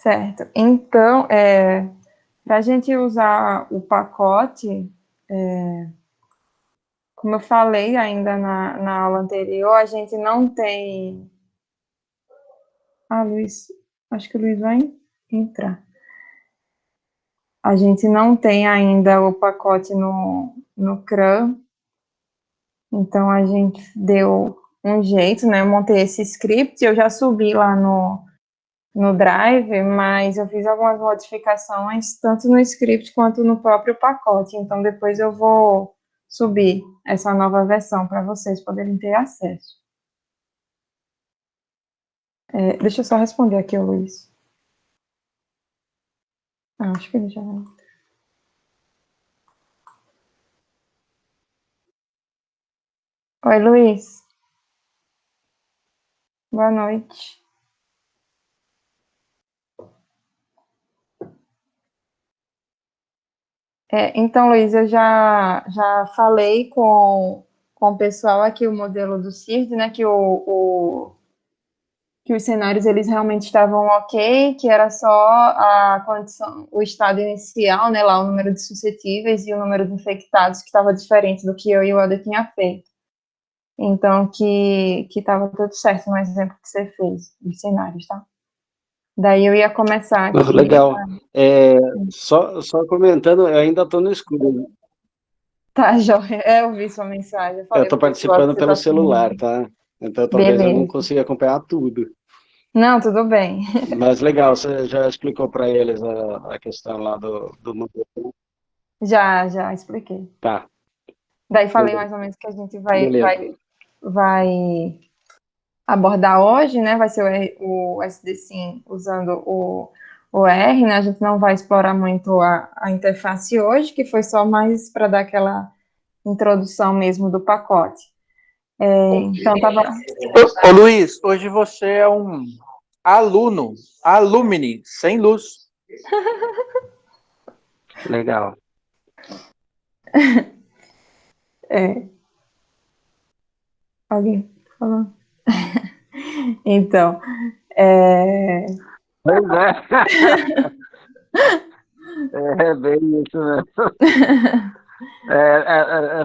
Certo. Então, para a gente usar o pacote, como eu falei ainda na aula anterior, a gente não tem... Ah, Luiz, acho que o Luiz vai entrar. A gente não tem ainda o pacote no CRAN, então a gente deu um jeito, né? Eu montei esse script, eu já subi lá no Drive, mas eu fiz algumas modificações, tanto no script quanto no próprio pacote, então depois eu vou subir essa nova versão para vocês poderem ter acesso. Deixa eu só responder aqui, Luiz. Acho que ele já... Oi, Luiz. Boa noite. Então, Luiz, eu já falei com o pessoal aqui, o modelo do CIRD, né, que os cenários eles realmente estavam ok, que era só a condição, o estado inicial, né, lá o número de suscetíveis e o número de infectados que estava diferente do que eu e o Helder tinha feito. Então, que estava tudo certo no exemplo que você fez, dos cenários, tá? Daí eu ia começar aqui. Legal. Só comentando, eu ainda estou no escuro. Tá, joia. Eu vi sua mensagem. Eu Eu falei estou pro pessoal que participando você pelo tá sem... celular, tá? Então talvez eu não Beleza. consiga acompanhar tudo. Não, tudo bem. Mas legal, você já explicou para eles a questão lá do modelo. Já expliquei. Tá, Daí falei beleza. mais ou menos que a gente Beleza. vai abordar hoje, né? Vai ser o SD-SIM usando o R, né? A gente não vai explorar muito a interface hoje, que foi só mais para dar aquela introdução mesmo do pacote. Então, tava... Ô Luiz, hoje você é um aluno, alumni, sem luz. Legal. Alguém falou? Então, Pois é. É bem isso mesmo.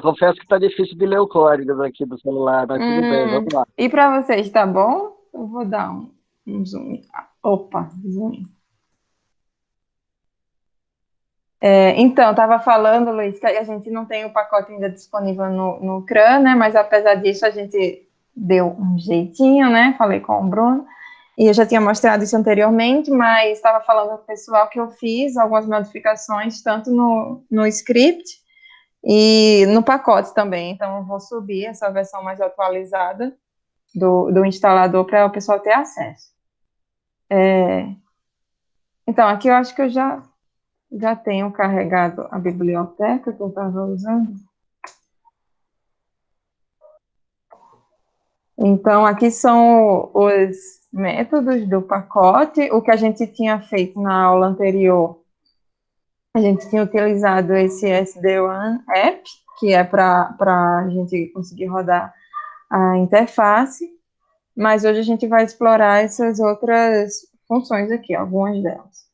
Confesso que está difícil de ler o código aqui do celular, mas tudo bem, vamos lá. E para vocês, tá bom? Eu vou dar um zoom. Opa, zoom. Então, estava falando, Luiz, que a gente não tem o pacote ainda disponível no CRAN, né? Mas apesar disso, a gente deu um jeitinho, né? Falei com o Bruno. E eu já tinha mostrado isso anteriormente, mas estava falando com o pessoal que eu fiz algumas modificações, tanto no script e no pacote também. Então, eu vou subir essa versão mais atualizada do instalador para o pessoal ter acesso. Então, aqui eu acho que eu já tenho carregado a biblioteca que eu estava usando. Então, aqui são os métodos do pacote. O que a gente tinha feito na aula anterior, a gente tinha utilizado esse SD-WAN App, que é para a gente conseguir rodar a interface, mas hoje a gente vai explorar essas outras funções aqui, algumas delas.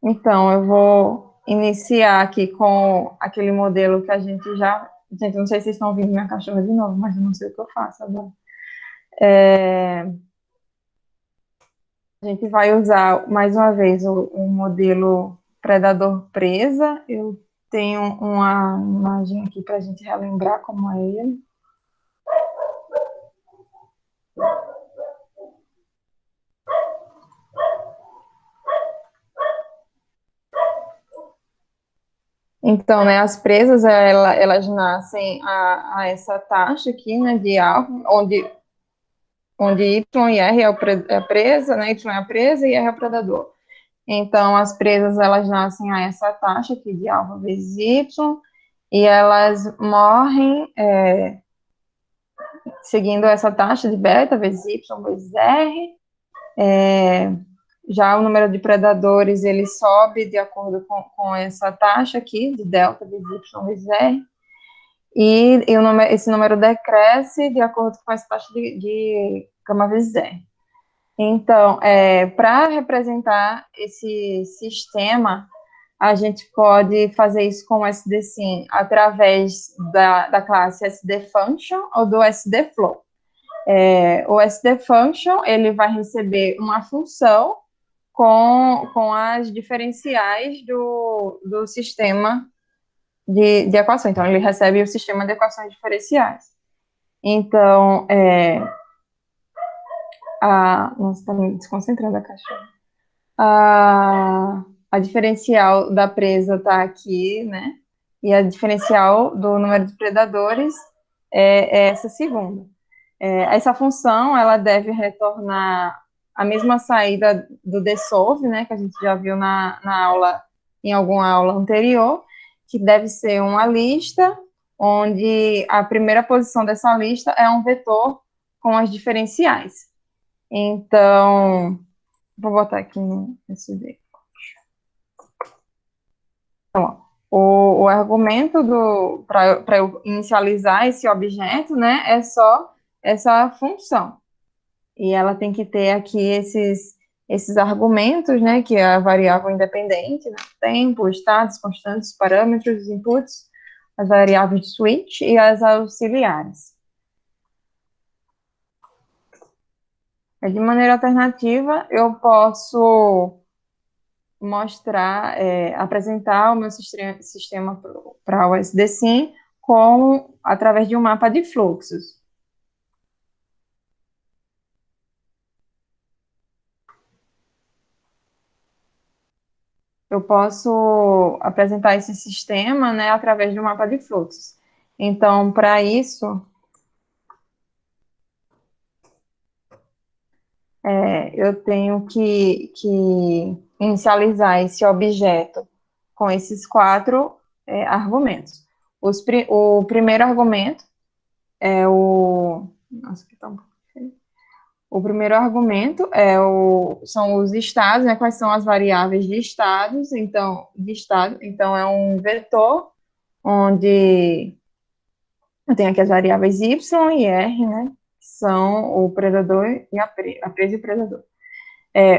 Então, eu vou iniciar aqui com aquele modelo que a gente já... Gente, não sei se vocês estão ouvindo minha cachorra de novo, mas eu não sei o que eu faço agora. A gente vai usar, mais uma vez, o modelo predador presa. Eu tenho uma imagem aqui para a gente relembrar como é ele. Então, né, as presas, elas nascem a essa taxa aqui, né, de alfa, onde Y e R é a presa, né, Y é a presa e R é o predador. Então, as presas, elas nascem a essa taxa aqui de alfa vezes Y, e elas morrem seguindo essa taxa de beta vezes Y vezes R. Já o número de predadores, ele sobe de acordo com essa taxa aqui, de delta vezes Y vezes R. E esse número decresce de acordo com essa taxa de gama vezes R. Então, para representar esse sistema, a gente pode fazer isso com o SDSym através da classe SDFunction ou do SDFlow. O SDFunction, ele vai receber uma função com as diferenciais do sistema de equação. Então, ele recebe o sistema de equações diferenciais. Então, nossa, está me desconcentrando a caixa. A diferencial da presa está aqui, né? E a diferencial do número de predadores é essa segunda. Essa função, ela deve retornar a mesma saída do desolve, né? Que a gente já viu na aula, em alguma aula anterior, que deve ser uma lista, onde a primeira posição dessa lista é um vetor com as diferenciais. Então, vou botar aqui no SD. Então, o argumento para eu inicializar esse objeto, né, é só essa função. E ela tem que ter aqui esses argumentos, né, que é a variável independente, né, tempo, estados, constantes, parâmetros, inputs, as variáveis de switch e as auxiliares. De maneira alternativa, eu posso mostrar, apresentar o meu sistema para o SDSym através de um mapa de fluxos. Eu posso apresentar esse sistema, né, através de um mapa de fluxos. Então, para isso, eu tenho que inicializar esse objeto com esses 4 argumentos. O primeiro argumento é o... Nossa, aqui tá um pouco feio. O primeiro argumento são os estados, né? Quais são as variáveis de estados? Então, é um vetor onde eu tenho aqui as variáveis y e r, né? Que são o predador e a presa e o predador.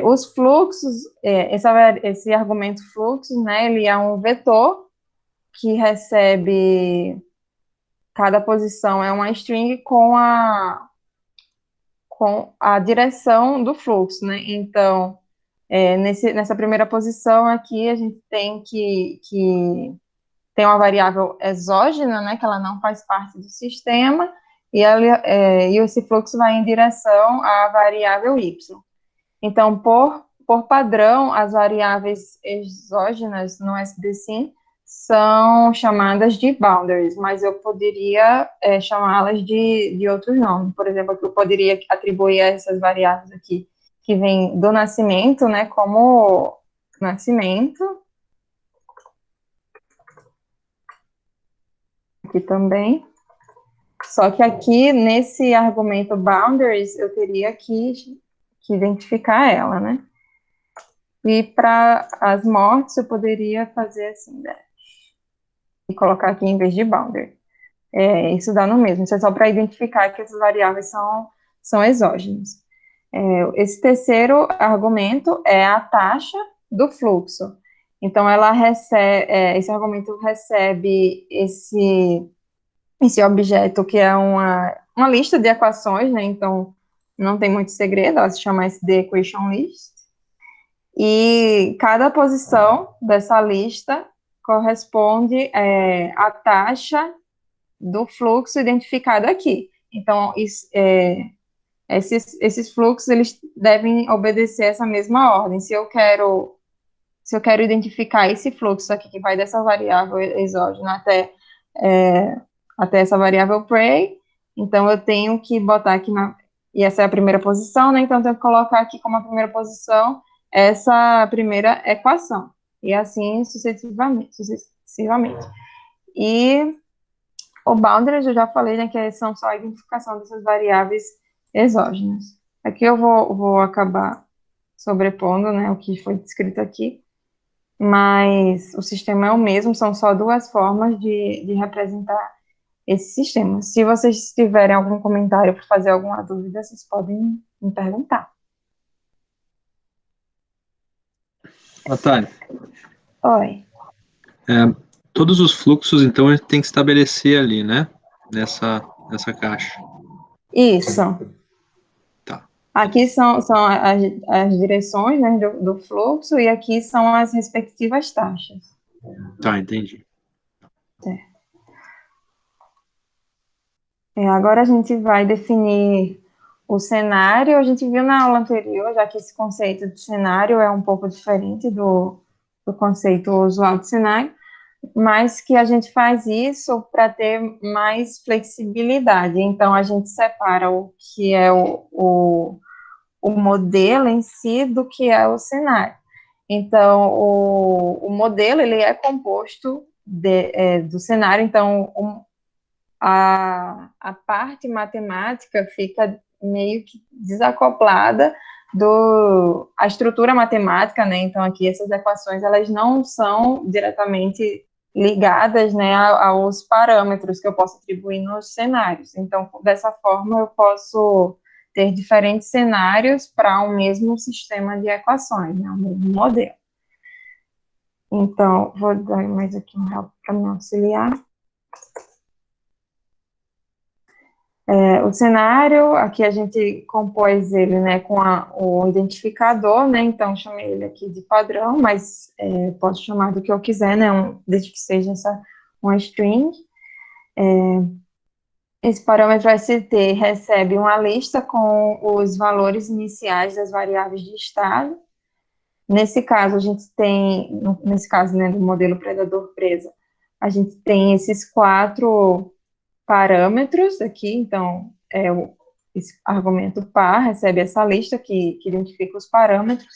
Os fluxos, esse argumento fluxo, né? Ele é um vetor que recebe cada posição é uma string com a direção do fluxo, né? Então, nessa primeira posição aqui, a gente tem que tem uma variável exógena, né? Que ela não faz parte do sistema, e esse fluxo vai em direção à variável y. Então, por padrão, as variáveis exógenas no SDSym são chamadas de boundaries, mas eu poderia chamá-las de outros nomes. Por exemplo, eu poderia atribuir a essas variáveis aqui, que vem do nascimento, né, como nascimento. Aqui também. Só que aqui, nesse argumento boundaries, eu teria que identificar ela, né? E para as mortes, eu poderia fazer assim, né? E colocar aqui em vez de boundary. Isso dá no mesmo, isso é só para identificar que essas variáveis são exógenas. Esse terceiro argumento é a taxa do fluxo. Então, esse argumento recebe esse objeto que é uma lista de equações, né? Então, não tem muito segredo, ela se chama SD Equation List. E cada posição dessa lista corresponde à taxa do fluxo identificado aqui. Então, esses fluxos, eles devem obedecer essa mesma ordem. Se eu quero identificar esse fluxo aqui, que vai dessa variável exógena até essa variável prey, então eu tenho que botar aqui e essa é a primeira posição, né? Então eu tenho que colocar aqui como a primeira posição essa primeira equação, e assim sucessivamente. E o boundary, eu já falei, né, que são só a identificação dessas variáveis exógenas. Aqui eu vou acabar sobrepondo, né, o que foi descrito aqui, mas o sistema é o mesmo, são só 2 formas de representar esse sistema. Se vocês tiverem algum comentário para fazer alguma dúvida, vocês podem me perguntar. Natália, Oi. todos os fluxos, então, a gente tem que estabelecer ali, né? Nessa caixa. Isso. Tá. Aqui são as direções, né, do fluxo, e aqui são as respectivas taxas. Tá, entendi. Agora a gente vai definir o cenário. A gente viu na aula anterior, já que esse conceito de cenário é um pouco diferente do conceito usual de cenário, mas que a gente faz isso para ter mais flexibilidade. Então, a gente separa o que é o modelo em si do que é o cenário. Então, o modelo, ele é composto do cenário, então, a parte matemática fica meio que desacoplada a estrutura matemática, né? Então, aqui essas equações, elas não são diretamente ligadas, né, aos parâmetros que eu posso atribuir nos cenários. Então, dessa forma, eu posso ter diferentes cenários para o mesmo sistema de equações, né, o mesmo modelo. Então, vou dar mais aqui um help para me auxiliar. O cenário, aqui a gente compôs ele, né, com o identificador, né, então chamei ele aqui de padrão, mas posso chamar do que eu quiser, né, desde que seja uma string. Esse parâmetro ST recebe uma lista com os valores iniciais das variáveis de estado. Nesse caso, a gente tem, nesse caso, né, do modelo predador-presa, a gente tem esses 4 parâmetros aqui, então, esse argumento par recebe essa lista que identifica os parâmetros.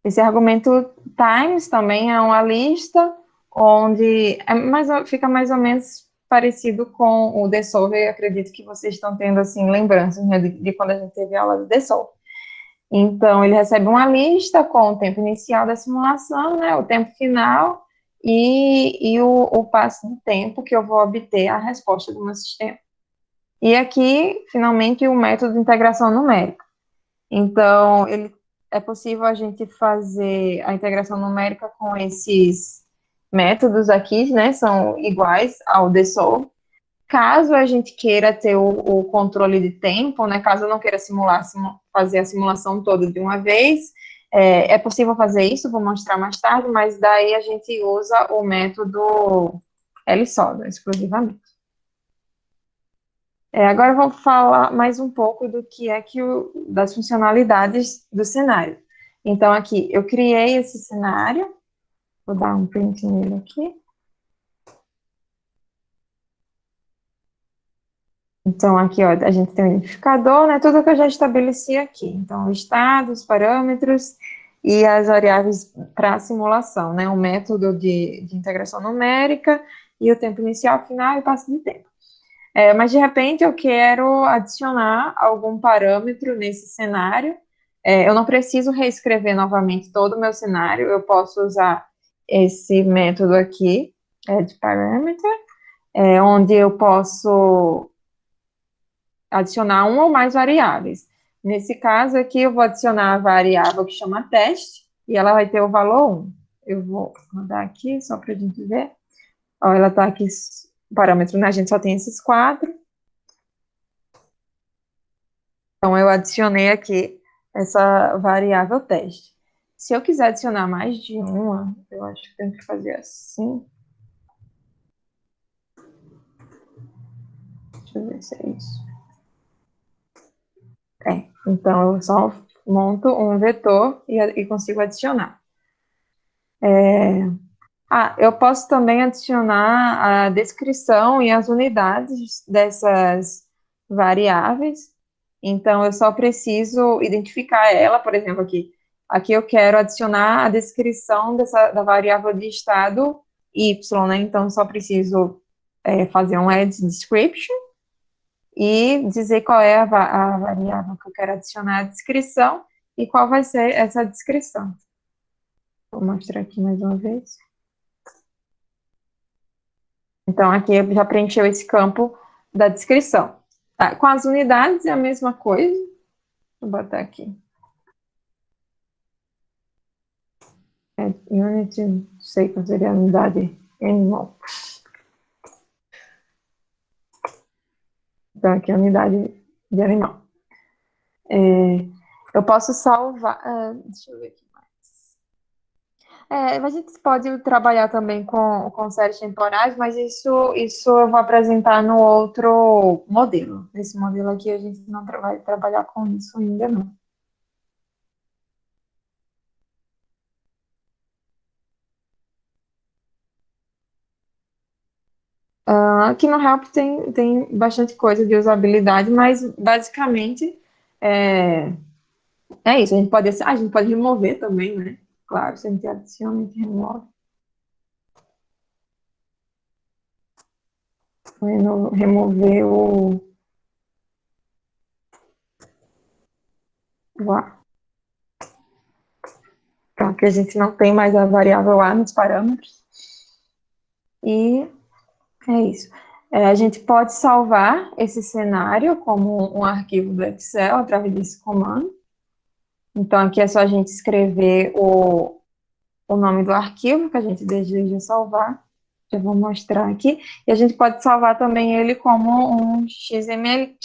Esse argumento times também é uma lista onde fica mais ou menos parecido com o Desolve, eu acredito que vocês estão tendo, assim, lembranças, né, de quando a gente teve aula do Desolve. Então, ele recebe uma lista com o tempo inicial da simulação, né, o tempo final, e o passo de tempo que eu vou obter a resposta do meu sistema. E aqui, finalmente, o método de integração numérica. Então, é possível a gente fazer a integração numérica com esses métodos aqui, né, são iguais ao DSOLVE. Caso a gente queira ter o controle de tempo, né, caso eu não queira fazer a simulação toda de uma vez, é possível fazer isso, vou mostrar mais tarde, mas daí a gente usa o método LSOLVE, exclusivamente. Agora eu vou falar mais um pouco do que é das funcionalidades do cenário. Então, aqui, eu criei esse cenário, vou dar um print nele aqui. Então, aqui, ó, a gente tem o identificador, né, tudo que eu já estabeleci aqui. Então, o estado, os parâmetros e as variáveis para a simulação, né, o método de integração numérica e o tempo inicial, final e passo de tempo. Mas, de repente, eu quero adicionar algum parâmetro nesse cenário. Eu não preciso reescrever novamente todo o meu cenário, eu posso usar esse método aqui, de parameter, onde eu posso adicionar uma ou mais variáveis. Nesse caso aqui, eu vou adicionar a variável que chama teste, e ela vai ter o valor 1. Eu vou mandar aqui, só para a gente ver. Ó, ela está aqui, o parâmetro, né? A gente só tem esses 4. Então, eu adicionei aqui essa variável teste. Se eu quiser adicionar mais de uma, eu acho que tenho que fazer assim. Deixa eu ver se é isso. Então, eu só monto um vetor e consigo adicionar. Eu posso também adicionar a descrição e as unidades dessas variáveis. Então, eu só preciso identificar ela, por exemplo, aqui eu quero adicionar a descrição da variável de estado y, né? Então, eu só preciso fazer um add description e dizer qual é a variável que eu quero adicionar a descrição e qual vai ser essa descrição. Vou mostrar aqui mais uma vez. Então, aqui já preencheu esse campo da descrição. Tá, com as unidades é a mesma coisa. Vou botar aqui. unit, não sei qual seria a unidade animal. Então, aqui é a unidade de animal. Eu posso salvar... deixa eu ver aqui mais. A gente pode trabalhar também com séries temporais, mas isso eu vou apresentar no outro modelo. Nesse modelo aqui, a gente não vai trabalhar com isso ainda, não. Aqui no Help tem bastante coisa de usabilidade, mas basicamente é, é isso. A gente pode remover também, né? Claro, se a gente adiciona, a gente remove. Remover o pronto, que a gente não tem mais a variável A nos parâmetros. E é isso. A gente pode salvar esse cenário como um arquivo do Excel através desse comando. Então, aqui é só a gente escrever o nome do arquivo que a gente deseja salvar. Já vou mostrar aqui. E a gente pode salvar também ele como um XML.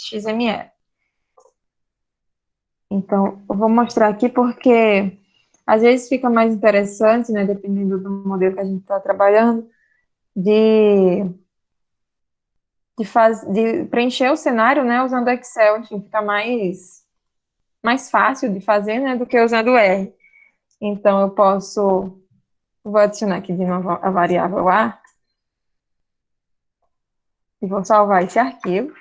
Então, eu vou mostrar aqui porque às vezes fica mais interessante, né, dependendo do modelo que a gente está trabalhando, de preencher o cenário, né, usando Excel, enfim, fica mais fácil de fazer, né, do que usando R. Então, vou adicionar aqui de novo a variável A, e vou salvar esse arquivo.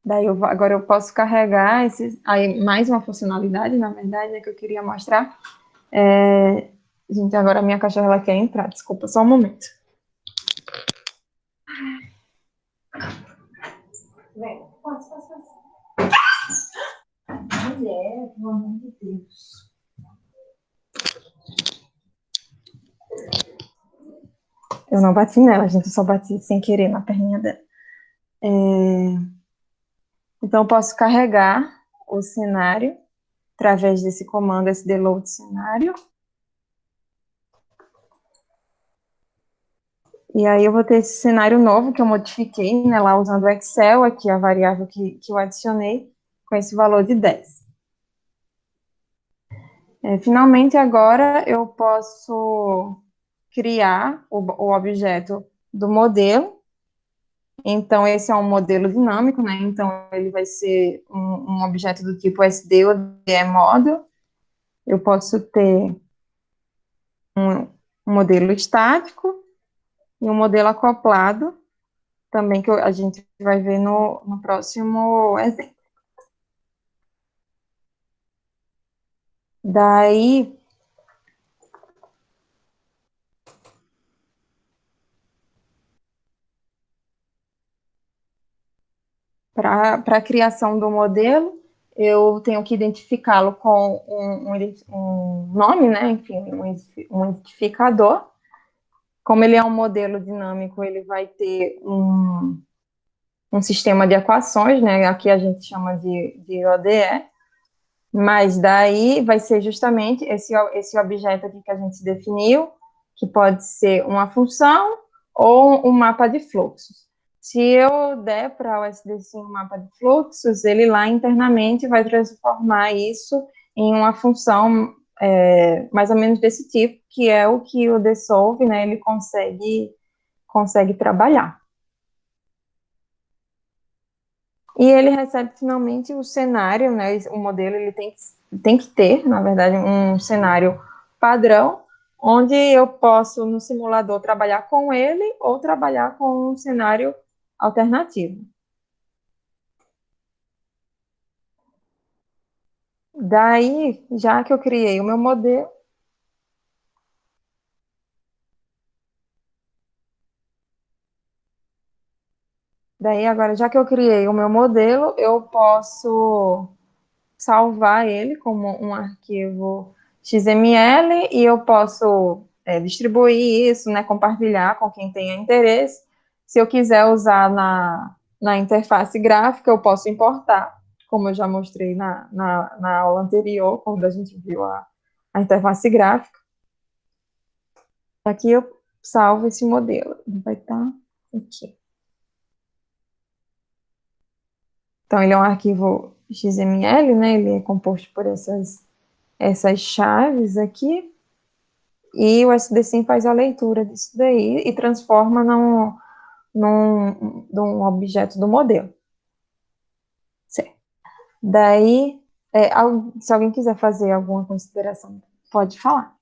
Daí, agora eu posso carregar aí mais uma funcionalidade, na verdade, né, que eu queria mostrar. Gente, agora a minha cachorra ela quer entrar, desculpa, só um momento. Vem, passa. Mulher, pelo amor de Deus. Eu não bati nela, gente, eu só bati sem querer na perninha dela. Então, eu posso carregar o cenário através desse comando sdload cenário. E aí eu vou ter esse cenário novo que eu modifiquei, né, lá usando o Excel, aqui a variável que eu adicionei, com esse valor de 10. Finalmente, agora eu posso criar o objeto do modelo. Então, esse é um modelo dinâmico, né? Então, ele vai ser um objeto do tipo SD ou DE Eu posso ter um modelo estático e um modelo acoplado, também que a gente vai ver no próximo exemplo. Daí, para a criação do modelo, eu tenho que identificá-lo com um nome, né? Enfim, um identificador. Como ele é um modelo dinâmico, ele vai ter um sistema de equações, né? Aqui a gente chama de ODE, mas daí vai ser justamente esse objeto aqui que a gente definiu, que pode ser uma função ou um mapa de fluxos. Se eu der para o SDC um mapa de fluxos, ele lá internamente vai transformar isso em uma função mais ou menos desse tipo, que é o que o Desolve, né, ele consegue trabalhar. E ele recebe finalmente o cenário, né, o modelo ele tem que ter, na verdade, um cenário padrão, onde eu posso, no simulador, trabalhar com ele ou trabalhar com um cenário alternativo. Daí, já que eu criei o meu modelo, agora, já que eu criei o meu modelo, eu posso salvar ele como um arquivo XML e eu posso distribuir isso, né, compartilhar com quem tenha interesse. Se eu quiser usar na interface gráfica, eu posso importar, como eu já mostrei na aula anterior, quando a gente viu a interface gráfica. Aqui eu salvo esse modelo, ele vai estar aqui. Então, ele é um arquivo XML, né? Ele é composto por essas chaves aqui, e o SDSIM faz a leitura disso daí e transforma num objeto do modelo. Certo. Daí, se alguém quiser fazer alguma consideração, pode falar.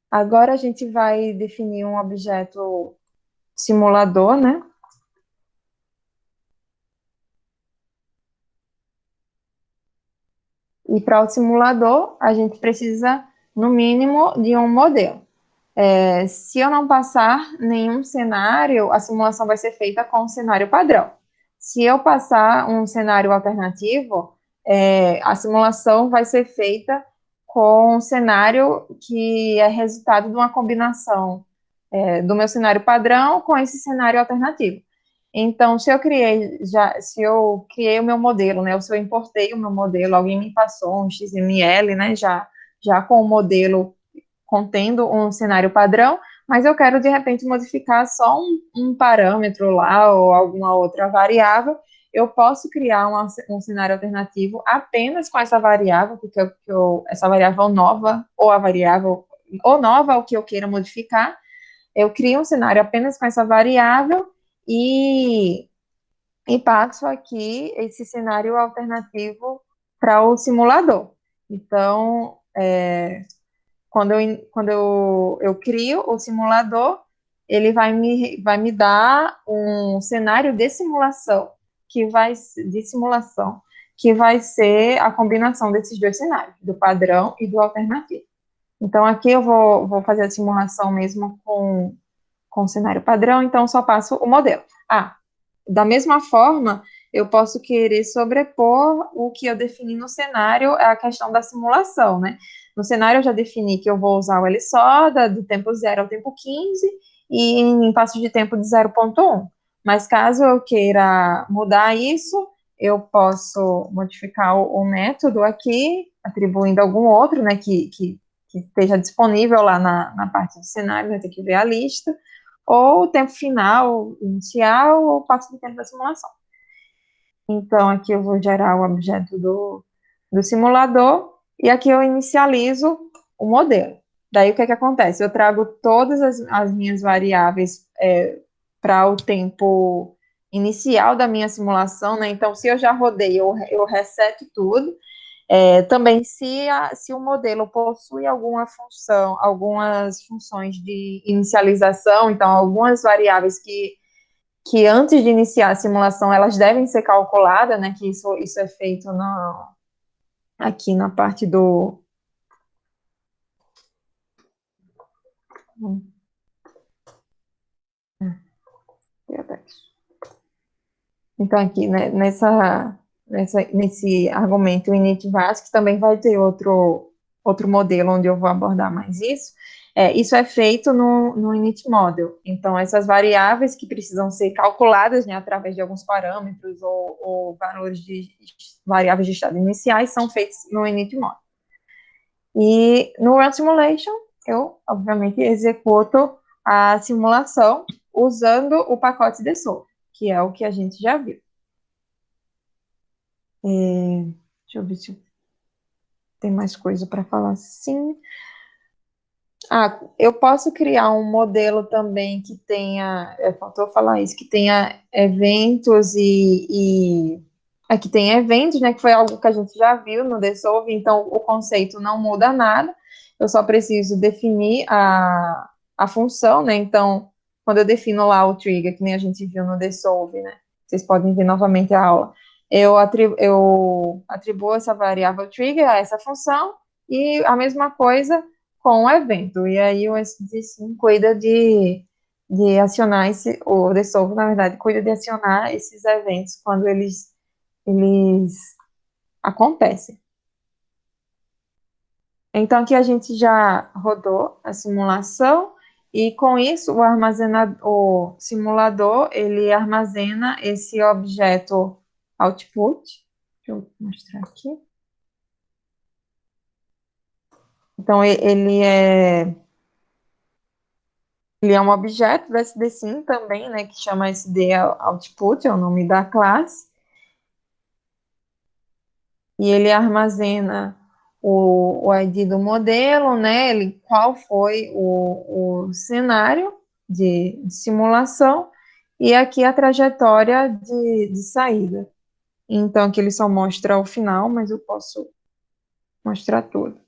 Agora a gente vai definir um objeto simulador, né? E para o simulador, a gente precisa, no mínimo, de um modelo. Se eu não passar nenhum cenário, a simulação vai ser feita com um cenário padrão. Se eu passar um cenário alternativo, a simulação vai ser feita com um cenário que é resultado de uma combinação do meu cenário padrão com esse cenário alternativo. Então, se eu criei o meu modelo, né, ou se eu importei o meu modelo, alguém me passou um XML, né, já com o modelo contendo um cenário padrão, mas eu quero, de repente, modificar só um parâmetro lá, ou alguma outra variável, eu posso criar um cenário alternativo apenas com essa variável, porque essa variável nova, ou a variável ou nova, o que eu queira modificar, eu crio um cenário apenas com essa variável e passo aqui esse cenário alternativo para o simulador. Então, quando eu crio o simulador, ele vai me dar um cenário de simulação, que vai ser a combinação desses dois cenários, do padrão e do alternativo. Então, aqui eu vou fazer a simulação mesmo com o cenário padrão, então só passo o modelo. Da mesma forma, eu posso querer sobrepor o que eu defini no cenário, a questão da simulação, né? No cenário eu já defini que eu vou usar o LSODA do tempo 0 ao tempo 15 e em passos de tempo de 0,1. Mas caso eu queira mudar isso, eu posso modificar o método aqui, atribuindo algum outro, né, que esteja disponível lá na parte do cenário, vai ter que ver a lista, ou o tempo final, inicial, ou o passo de tempo da simulação. Então, aqui eu vou gerar o objeto do simulador, e aqui eu inicializo o modelo. Daí, o que acontece? Eu trago todas as minhas variáveis para o tempo inicial da minha simulação, né? Então, se eu já rodei, eu reseto tudo. Também, se o modelo possui algumas funções de inicialização, então, algumas variáveis que antes de iniciar a simulação, elas devem ser calculadas, né, que isso é feito aqui na parte do... Então, aqui, né, nesse argumento init-VAS, também vai ter outro modelo onde eu vou abordar mais isso. Isso é feito no init model. Então, essas variáveis que precisam ser calculadas, né, através de alguns parâmetros ou valores de variáveis de estado iniciais são feitos no init model. E no Run Simulation, eu, obviamente, executo a simulação usando o pacote Desolve, que é o que a gente já viu. Deixa eu ver se tem mais coisa para falar. Sim. Eu posso criar um modelo também que tenha, faltou falar isso, que tenha eventos que tem eventos, né, que foi algo que a gente já viu no Desolve, então o conceito não muda nada, eu só preciso definir a função, né, então, quando eu defino lá o trigger, que nem a gente viu no Desolve, né, vocês podem ver novamente a aula, eu atribuo essa variável trigger a essa função, e a mesma coisa com o evento, e aí o SDSIM cuida de acionar o Desolve, na verdade, cuida de acionar esses eventos quando eles acontecem. Então, aqui a gente já rodou a simulação, E com isso, o simulador, ele armazena esse objeto output. Deixa eu mostrar aqui. Então, ele é um objeto do SD-SIM também, né, que chama SD output, é o nome da classe. E ele armazena o ID do modelo, né, qual foi o cenário de simulação, e aqui a trajetória de saída. Então, aqui ele só mostra o final, mas eu posso mostrar tudo.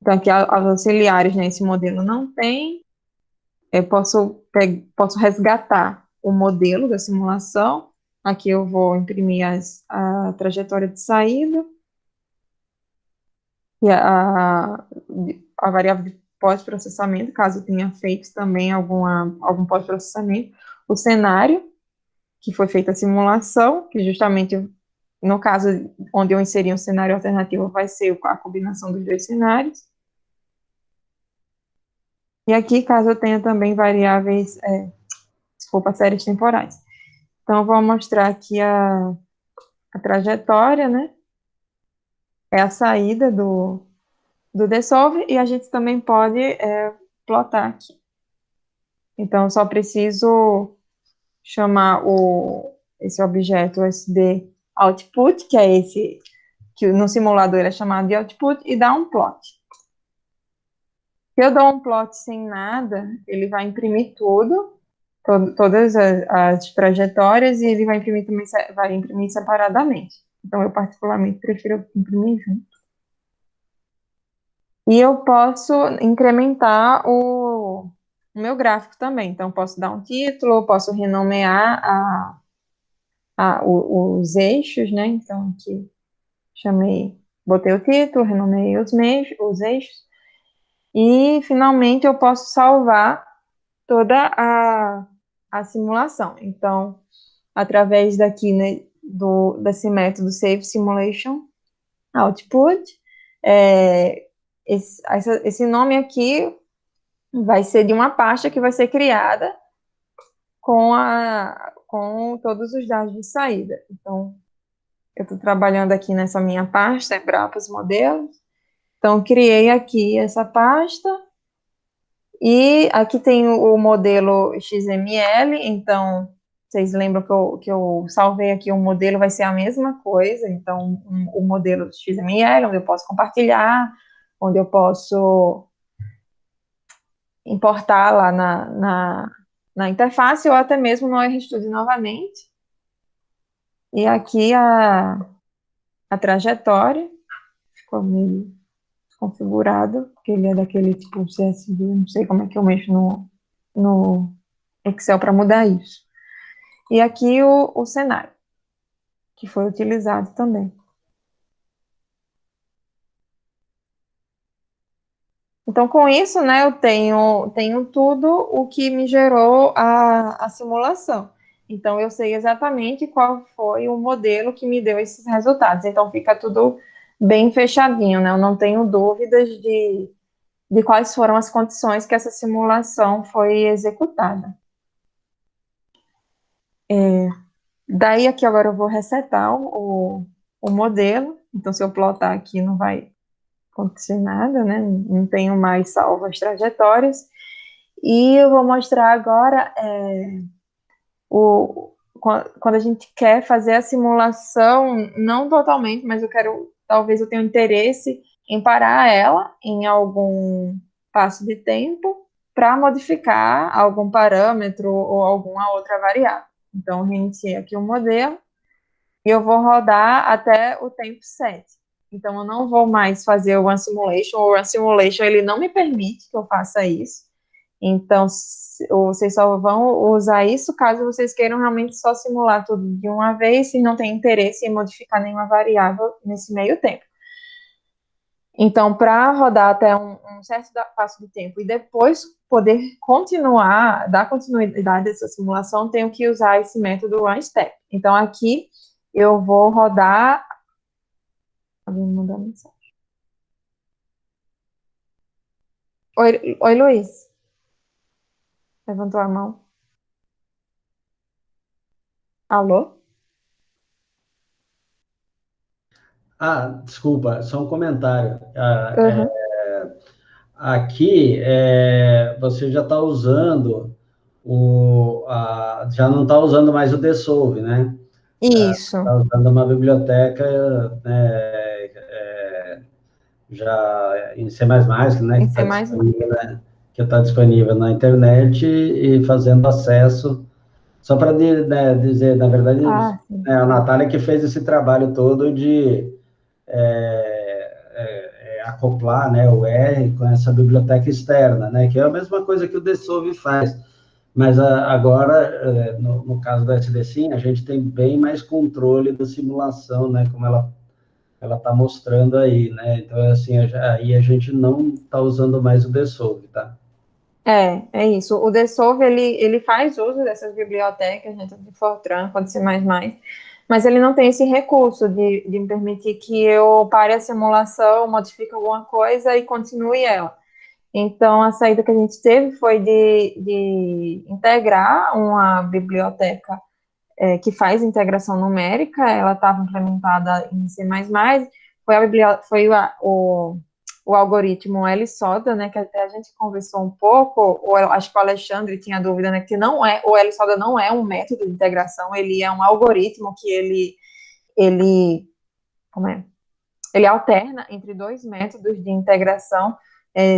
Então, aqui os auxiliares, né, esse modelo não tem. Eu posso resgatar o modelo da simulação. Aqui eu vou imprimir a trajetória de saída e a variável de pós-processamento, caso tenha feito também algum pós-processamento. O cenário, que foi feita a simulação, que justamente, no caso onde eu inseri um cenário alternativo, vai ser a combinação dos dois cenários. E aqui, caso eu tenha também variáveis, desculpa, séries temporais. Então, eu vou mostrar aqui a trajetória, né? É a saída do Dissolve, e a gente também pode plotar aqui. Então, eu só preciso chamar esse objeto SD output, que é esse que no simulador é chamado de output, e dar um plot. Se eu dou um plot sem nada, ele vai imprimir tudo, todas as trajetórias, e ele vai imprimir separadamente. Então, eu particularmente prefiro imprimir junto. E eu posso incrementar o meu gráfico também. Então, posso dar um título, posso renomear os eixos, né? Então, aqui botei o título, renomeei os eixos. E, finalmente, eu posso salvar toda a simulação. Então, através daqui, né, desse método Save Simulation Output, esse nome aqui vai ser de uma pasta que vai ser criada com todos os dados de saída. Então, eu estou trabalhando aqui nessa minha pasta, Embrapas Modelos. Então, criei aqui essa pasta, e aqui tem o modelo XML. Então, vocês lembram que eu salvei aqui o modelo, vai ser a mesma coisa. Então, o modelo XML, onde eu posso compartilhar, onde eu posso importar lá na interface, ou até mesmo no RStudio novamente. E aqui a trajetória ficou meio configurado, porque ele é daquele tipo CSV, não sei como é que eu mexo no Excel para mudar isso. E aqui o cenário, que foi utilizado também. Então, com isso, né, eu tenho tudo o que me gerou a simulação. Então, eu sei exatamente qual foi o modelo que me deu esses resultados. Então, fica tudo bem fechadinho, né? Eu não tenho dúvidas de quais foram as condições que essa simulação foi executada. Daí, aqui agora eu vou resetar o modelo. Então, se eu plotar aqui, não vai acontecer nada, né? Não tenho mais salvo as trajetórias. E eu vou mostrar agora quando a gente quer fazer a simulação, não totalmente, mas talvez eu tenha interesse em parar ela em algum passo de tempo para modificar algum parâmetro ou alguma outra variável. Então, reiniciei aqui o modelo e eu vou rodar até o tempo 7. Então, eu não vou mais fazer o Run Simulation. O Run Simulation, ele não me permite que eu faça isso. Então, vocês só vão usar isso caso vocês queiram realmente só simular tudo de uma vez e não tem interesse em modificar nenhuma variável nesse meio tempo. Então, para rodar até um certo passo de tempo e depois poder dar continuidade a essa simulação, tenho que usar esse método runStep. Então, aqui eu vou rodar. Alguém me mandou uma mensagem. Oi, Luiz. Levantou a mão. Alô? Desculpa, só um comentário. Uhum. Aqui, você já está usando já não está usando mais o Dissolve, né? Isso, Está usando uma biblioteca, né, já em C++, né, em C++. que está disponível na internet e fazendo acesso. Só para dizer, na verdade, Ah, sim. a Natália que fez esse trabalho todo de acoplar, né, o R com essa biblioteca externa, né, que é a mesma coisa que o Dissolve faz. Mas agora, no caso do SDSIM, a gente tem bem mais controle da simulação, né, como ela está mostrando aí, né? Então, assim, aí a gente não está usando mais o Dissolve, tá? É isso. O Dissolve, ele faz uso dessas bibliotecas, né, tanto de Fortran quanto C++, mas ele não tem esse recurso de me permitir que eu pare a simulação, modifique alguma coisa e continue ela. Então, a saída que a gente teve foi de integrar uma biblioteca que faz integração numérica, ela estava implementada em C++, foi o algoritmo LSODA, né, que até a gente conversou um pouco, ou eu acho que o Alexandre tinha dúvida, né, que não é, o LSODA não é um método de integração, ele é um algoritmo que ele, como é? Ele alterna entre dois métodos de integração,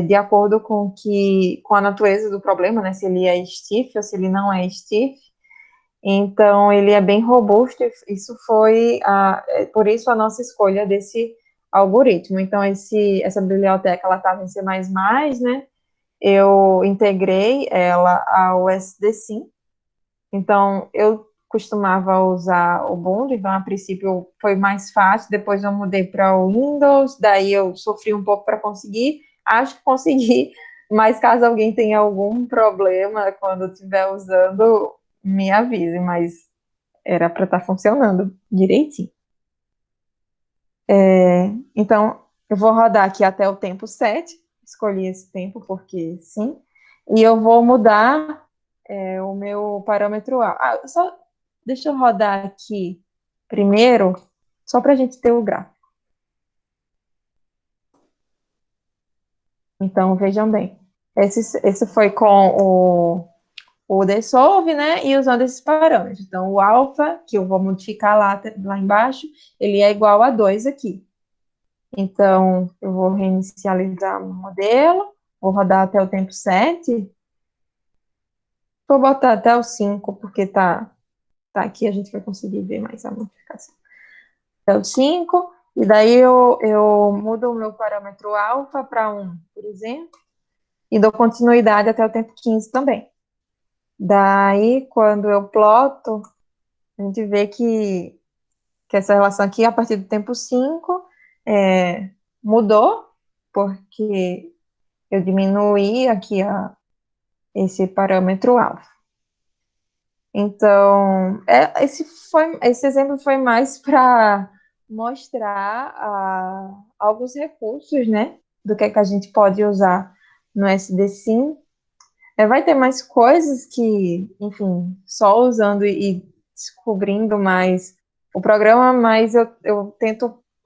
de acordo com a natureza do problema, né, se ele é stiff ou se ele não é stiff. Então, ele é bem robusto, isso foi por isso a nossa escolha desse algoritmo. Então, essa biblioteca, ela estava em C++, né? Eu integrei ela ao SDSIM. Então, eu costumava usar o Ubuntu, então, a princípio, foi mais fácil. Depois, eu mudei para o Windows, daí eu sofri um pouco para conseguir. Acho que consegui, mas caso alguém tenha algum problema quando estiver usando, me avise, mas era para estar funcionando direitinho. Então, eu vou rodar aqui até o tempo 7, escolhi esse tempo porque sim, e eu vou mudar o meu parâmetro A. Só deixa eu rodar aqui primeiro, só para a gente ter o gráfico. Então, vejam bem, esse foi com o Dissolve, né, e usando esses parâmetros. Então, o alfa, que eu vou modificar lá embaixo, ele é igual a 2 aqui. Então, eu vou reinicializar o modelo, vou rodar até o tempo 7, vou botar até o 5, porque tá aqui, a gente vai conseguir ver mais a modificação. Até o 5, e daí eu mudo o meu parâmetro alfa para 1, por exemplo, e dou continuidade até o tempo 15 também. Daí, quando eu ploto, a gente vê que essa relação aqui, a partir do tempo 5, mudou, porque eu diminuí aqui esse parâmetro alfa. Então, esse exemplo foi mais para mostrar alguns recursos, né, do que é que a gente pode usar no SDSIM. Vai ter mais coisas que, enfim, só usando e descobrindo mais o programa, mas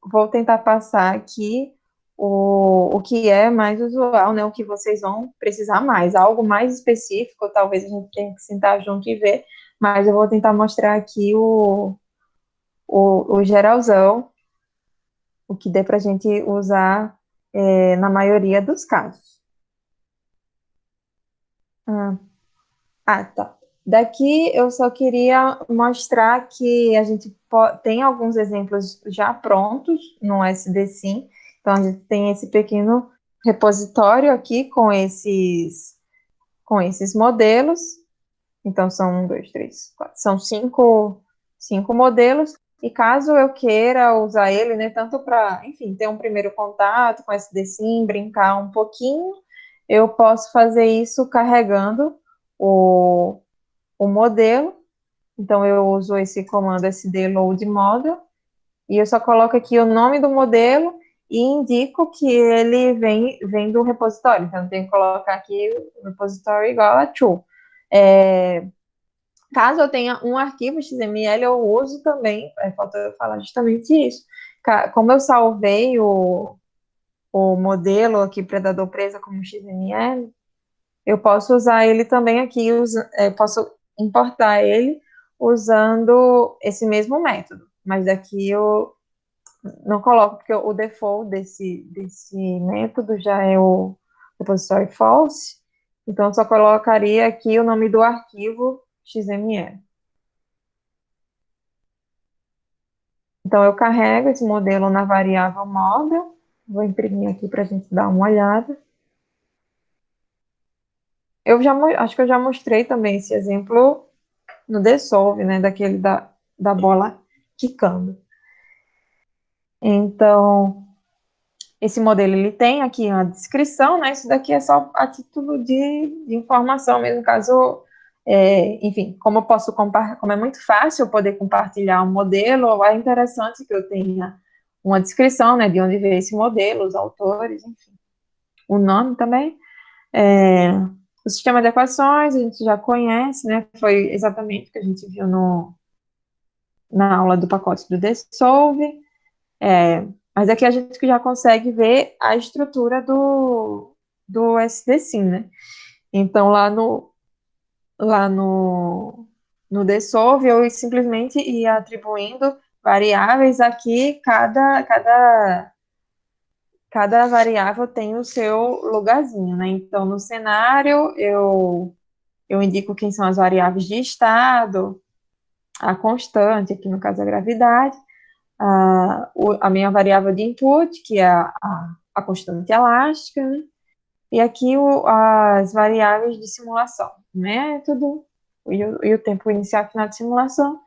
vou tentar passar aqui o que é mais usual, né? O que vocês vão precisar mais, algo mais específico, talvez a gente tenha que sentar junto e ver, mas eu vou tentar mostrar aqui o geralzão, o que dê para a gente usar na maioria dos casos. Tá. Daqui eu só queria mostrar que a gente tem alguns exemplos já prontos no SDSIM. Então, a gente tem esse pequeno repositório aqui com esses modelos. Então, são 1, 2, 3, 4. São cinco modelos. E caso eu queira usar ele, né, tanto para, enfim, ter um primeiro contato com o SDSIM, brincar um pouquinho, eu posso fazer isso carregando o modelo. Então, eu uso esse comando sd load model, e eu só coloco aqui o nome do modelo e indico que ele vem do repositório, então eu tenho que colocar aqui o repositório igual a true. Caso eu tenha um arquivo XML, eu uso também, falta eu falar justamente isso. Como eu salvei o modelo aqui, predador presa, como XML, eu posso usar ele também aqui, posso importar ele usando esse mesmo método, mas aqui eu não coloco, porque o default desse método já é o repository false, então eu só colocaria aqui o nome do arquivo XML. Então eu carrego esse modelo na variável model, vou imprimir aqui para a gente dar uma olhada. Acho que eu já mostrei também esse exemplo no Dissolve, né, daquele da bola quicando. Então, esse modelo, ele tem aqui uma descrição, né, isso daqui é só a título de informação mesmo, caso, enfim, como eu posso como é muito fácil eu poder compartilhar um modelo, é interessante que eu tenha uma descrição, né, de onde veio esse modelo, os autores, enfim, o nome também. O sistema de equações, a gente já conhece, né, foi exatamente o que a gente viu na aula do pacote do Dissolve, mas aqui a gente já consegue ver a estrutura do SDSIM, né? Então, lá no Dissolve, eu simplesmente ia atribuindo variáveis aqui, cada variável tem o seu lugarzinho, né? Então, no cenário, eu indico quem são as variáveis de estado, a constante, aqui no caso a gravidade, a minha variável de input, que é a constante elástica, né? E aqui as variáveis de simulação, método e o tempo inicial e final de simulação.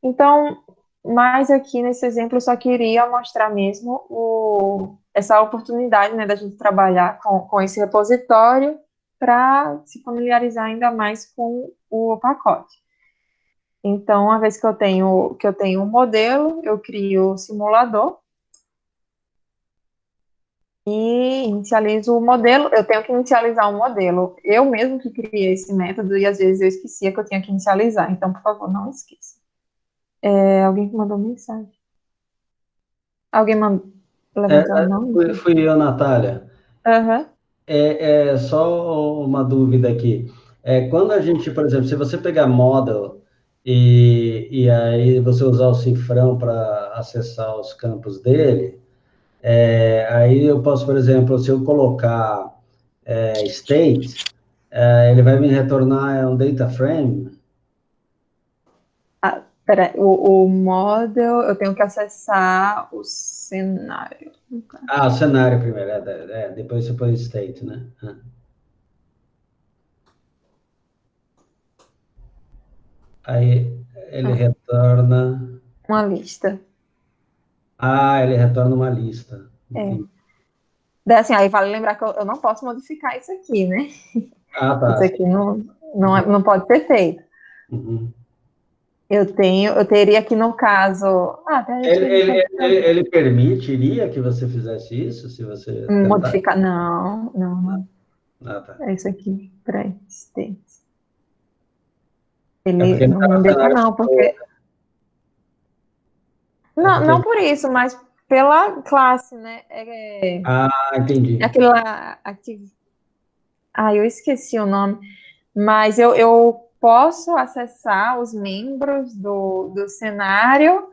Então, mais aqui nesse exemplo, eu só queria mostrar mesmo essa oportunidade, né, da gente trabalhar com esse repositório para se familiarizar ainda mais com o pacote. Então, uma vez que eu tenho um modelo, eu crio o simulador e inicializo o modelo. Eu tenho que inicializar o modelo. Eu mesmo que criei esse método e às vezes eu esquecia que eu tinha que inicializar. Então, por favor, não esqueça. Alguém que mandou mensagem. Alguém levantou a mão? Fui eu, Natália. Aham. Só uma dúvida aqui. Quando a gente, por exemplo, se você pegar model e aí você usar o cifrão para acessar os campos dele, aí eu posso, por exemplo, se eu colocar state, ele vai me retornar um data frame. Peraí, o model, eu tenho que acessar o cenário. O cenário primeiro, depois você põe state, né? Aí ele retorna. Uma lista. Ele retorna uma lista. Daí, assim, aí vale lembrar que eu não posso modificar isso aqui, né? Tá. Isso aqui não pode ser feito. Uhum. Eu teria aqui no caso. Ele permitiria que você fizesse isso, se você modificar. Não. Tá. É isso aqui. Peraí. State. Porque Ele não deixa, não, porque. Não por isso, mas pela classe, né? Entendi. Aquele lá. Eu esqueci o nome. Mas eu posso acessar os membros do cenário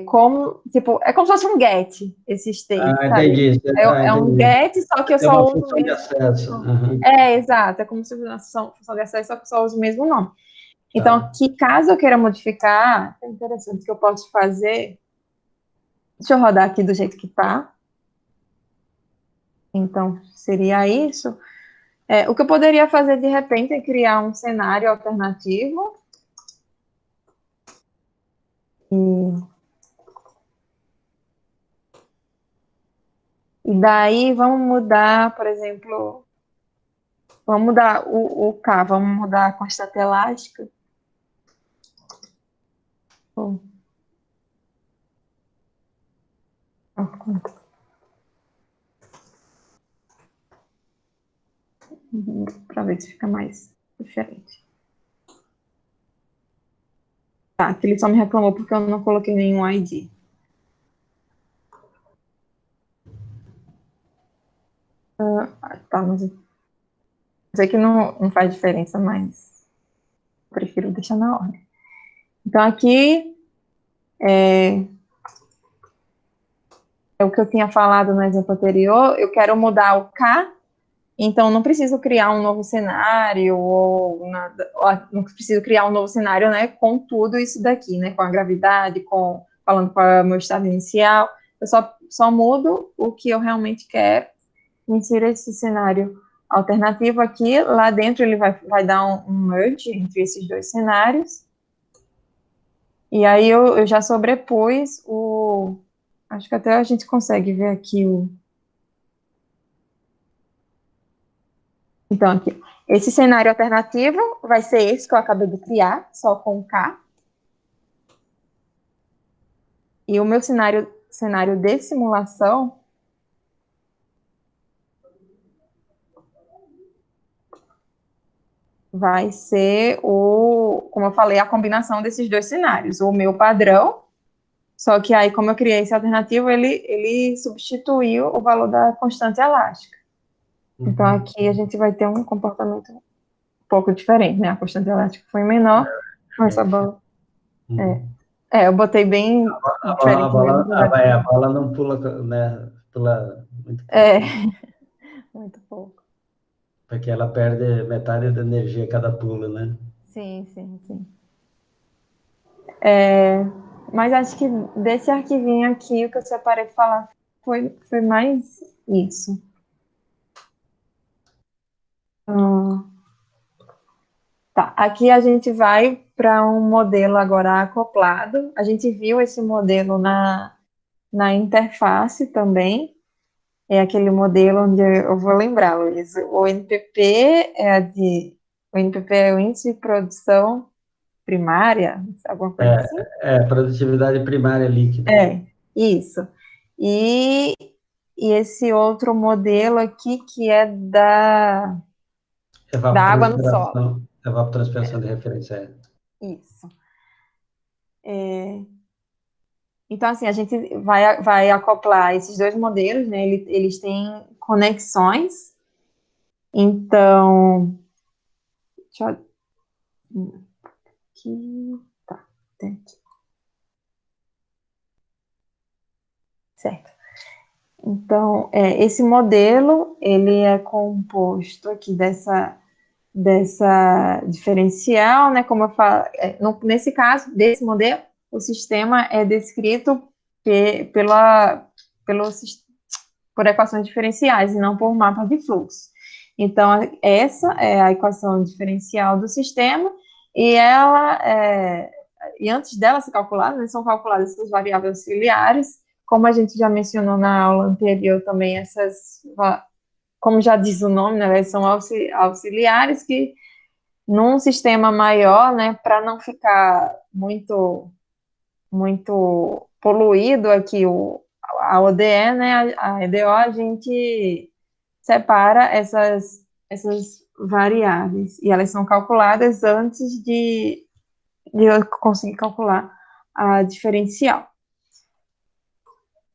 como se fosse um get, esse state, sabe? Entendi. É um Entendi. get, só que eu É uma só uso o função de mesmo. acesso. Uhum. Exato, é como se fosse uma função de acesso, só que eu só uso o mesmo nome. Então, Tá. que caso eu queira modificar, é interessante que eu posso fazer. Deixa eu rodar aqui do jeito que tá. Então, seria isso. O que eu poderia fazer de repente é criar um cenário alternativo. E daí vamos mudar, por exemplo, vamos mudar o K, vamos mudar a constante elástica. Para ver se fica mais diferente. Tá, aqui ele só me reclamou porque eu não coloquei nenhum ID. Tá, mas eu sei que não faz diferença, mas eu prefiro deixar na ordem. Então, aqui é o que eu tinha falado no exemplo anterior. Eu quero mudar o K, então não preciso criar um novo cenário, ou nada, não preciso criar um novo cenário, né, com tudo isso daqui, né, com a gravidade, falando com o meu estado inicial. Eu só mudo o que eu realmente quero, insiro esse cenário alternativo aqui, lá dentro ele vai dar um merge entre esses dois cenários, e aí eu já sobrepus acho que até a gente consegue ver aqui então aqui, esse cenário alternativo vai ser esse que eu acabei de criar, só com K, e o meu cenário de simulação vai ser como eu falei, a combinação desses dois cenários, o meu padrão. Só que aí, como eu criei esse alternativo, ele substituiu o valor da constante elástica. Então, aqui a gente vai ter um comportamento um pouco diferente, né? A constante elástica foi menor, mas essa bola... eu botei bem diferente mesmo. A bola não pula, né? Pula muito pouco. Muito pouco. Porque ela perde metade da energia a cada pulo, né? Sim, sim, sim. Mas acho que desse arquivinho aqui, o que eu separei para falar foi mais isso. Tá, aqui a gente vai para um modelo agora acoplado. A gente viu esse modelo na interface também. É aquele modelo onde eu vou lembrar, Luiz. O NPP é o índice de produção primária, alguma coisa assim? Produtividade primária líquida. Isso. E, e esse outro modelo aqui que é da água no solo. Evapotranspiração de referência. Isso. Então, assim, a gente vai acoplar esses dois modelos, né? Eles têm conexões. Então, deixa eu... Aqui, tá, tem aqui. Certo. Então, esse modelo, ele é composto aqui dessa diferencial, né? Como eu falo, nesse caso, desse modelo, o sistema é descrito por equações diferenciais e não por mapa de fluxo. Então, essa é a equação diferencial do sistema e e antes dela ser calculada, né, são calculadas essas variáveis auxiliares, como a gente já mencionou na aula anterior também, como já diz o nome, né, elas são auxiliares que num sistema maior, né, para não ficar muito poluído aqui a ODE, né, a EDO, a gente separa essas variáveis e elas são calculadas antes de eu conseguir calcular a diferencial.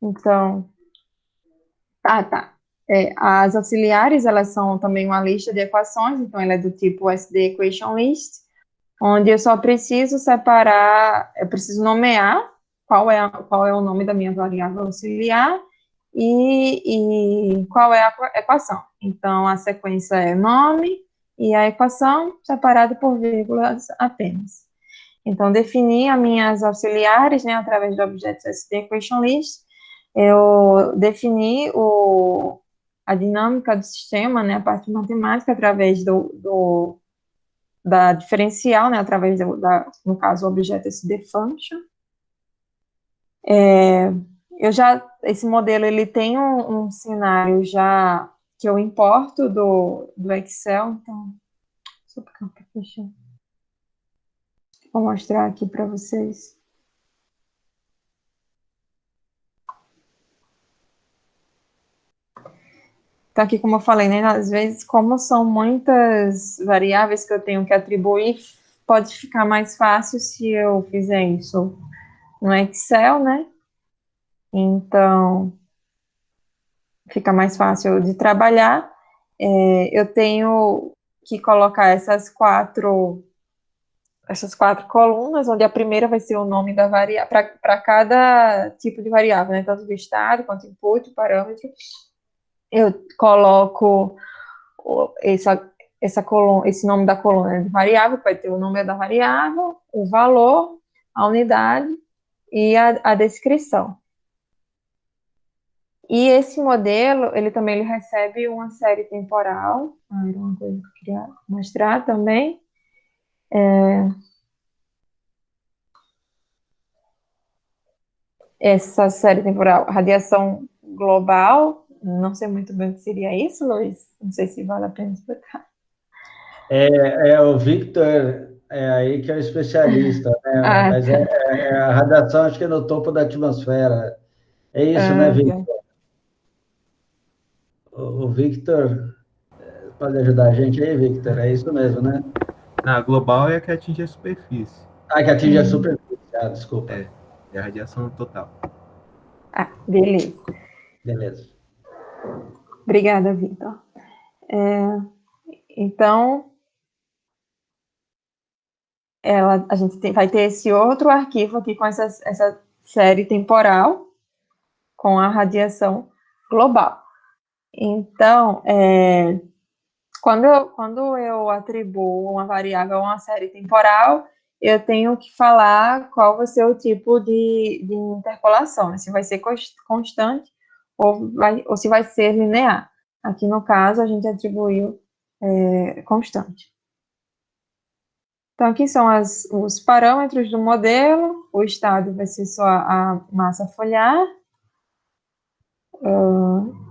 Então, tá. As auxiliares, elas são também uma lista de equações, então ela é do tipo SD Equation List, onde eu só preciso separar, eu preciso nomear qual é o nome da minha variável auxiliar e qual é a equação. Então, a sequência é nome e a equação separada por vírgulas apenas. Então, defini as minhas auxiliares, né, através do objeto SD Equation List, eu defini a dinâmica do sistema, né, a parte matemática, através da diferencial, né, através no caso, o objeto SD function. Esse modelo, ele tem um cenário já que eu importo do Excel, então, vou mostrar aqui para vocês. Então, aqui, como eu falei, né, às vezes, como são muitas variáveis que eu tenho que atribuir, pode ficar mais fácil se eu fizer isso no Excel, né? Então, fica mais fácil de trabalhar. Eu tenho que colocar essas quatro colunas, onde a primeira vai ser o nome da variável, para cada tipo de variável, né? Tanto do estado, quanto input, parâmetro. Eu coloco essa coluna, esse nome da coluna de variável, que vai ter o nome da variável, o valor, a unidade e a descrição. E esse modelo, ele recebe uma série temporal, era uma coisa que eu queria mostrar também. Essa série temporal, radiação global, não sei muito bem o que seria isso, Luiz, não sei se vale a pena explicar. O Victor é aí que é o especialista, né? Ah, Mas a radiação, acho que é no topo da atmosfera. É isso, né, tá. Victor? O Victor pode ajudar a gente aí, Victor? É isso mesmo, né? A global é a que atinge a superfície. Ah, que atinge a superfície. Ah, desculpa. É a radiação total. Ah, beleza. Beleza. Obrigada, Vitor. Então, a gente vai ter esse outro arquivo aqui com essa série temporal, com a radiação global. Então, quando eu atribuo uma variável a uma série temporal, eu tenho que falar qual vai ser o tipo de interpolação, né? Se vai ser constante ou se vai ser linear. Aqui, no caso, a gente atribuiu constante. Então, aqui são os parâmetros do modelo, o estado vai ser só a massa foliar,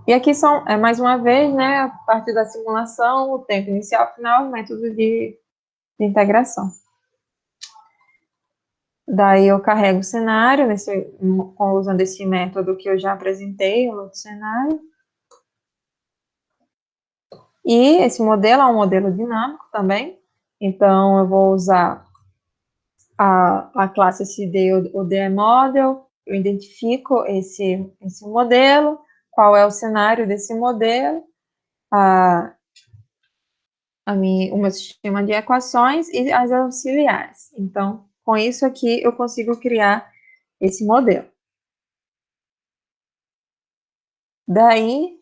e aqui são, mais uma vez, né, a partir da simulação, o tempo inicial, final, o método de integração. Daí eu carrego o cenário, usando esse método que eu já apresentei, o outro cenário. E esse modelo é um modelo dinâmico também, então eu vou usar a classe SD, o DE Model, eu identifico esse modelo, qual é o cenário desse modelo, o meu sistema de equações e as auxiliares. Então, com isso aqui, eu consigo criar esse modelo. Daí,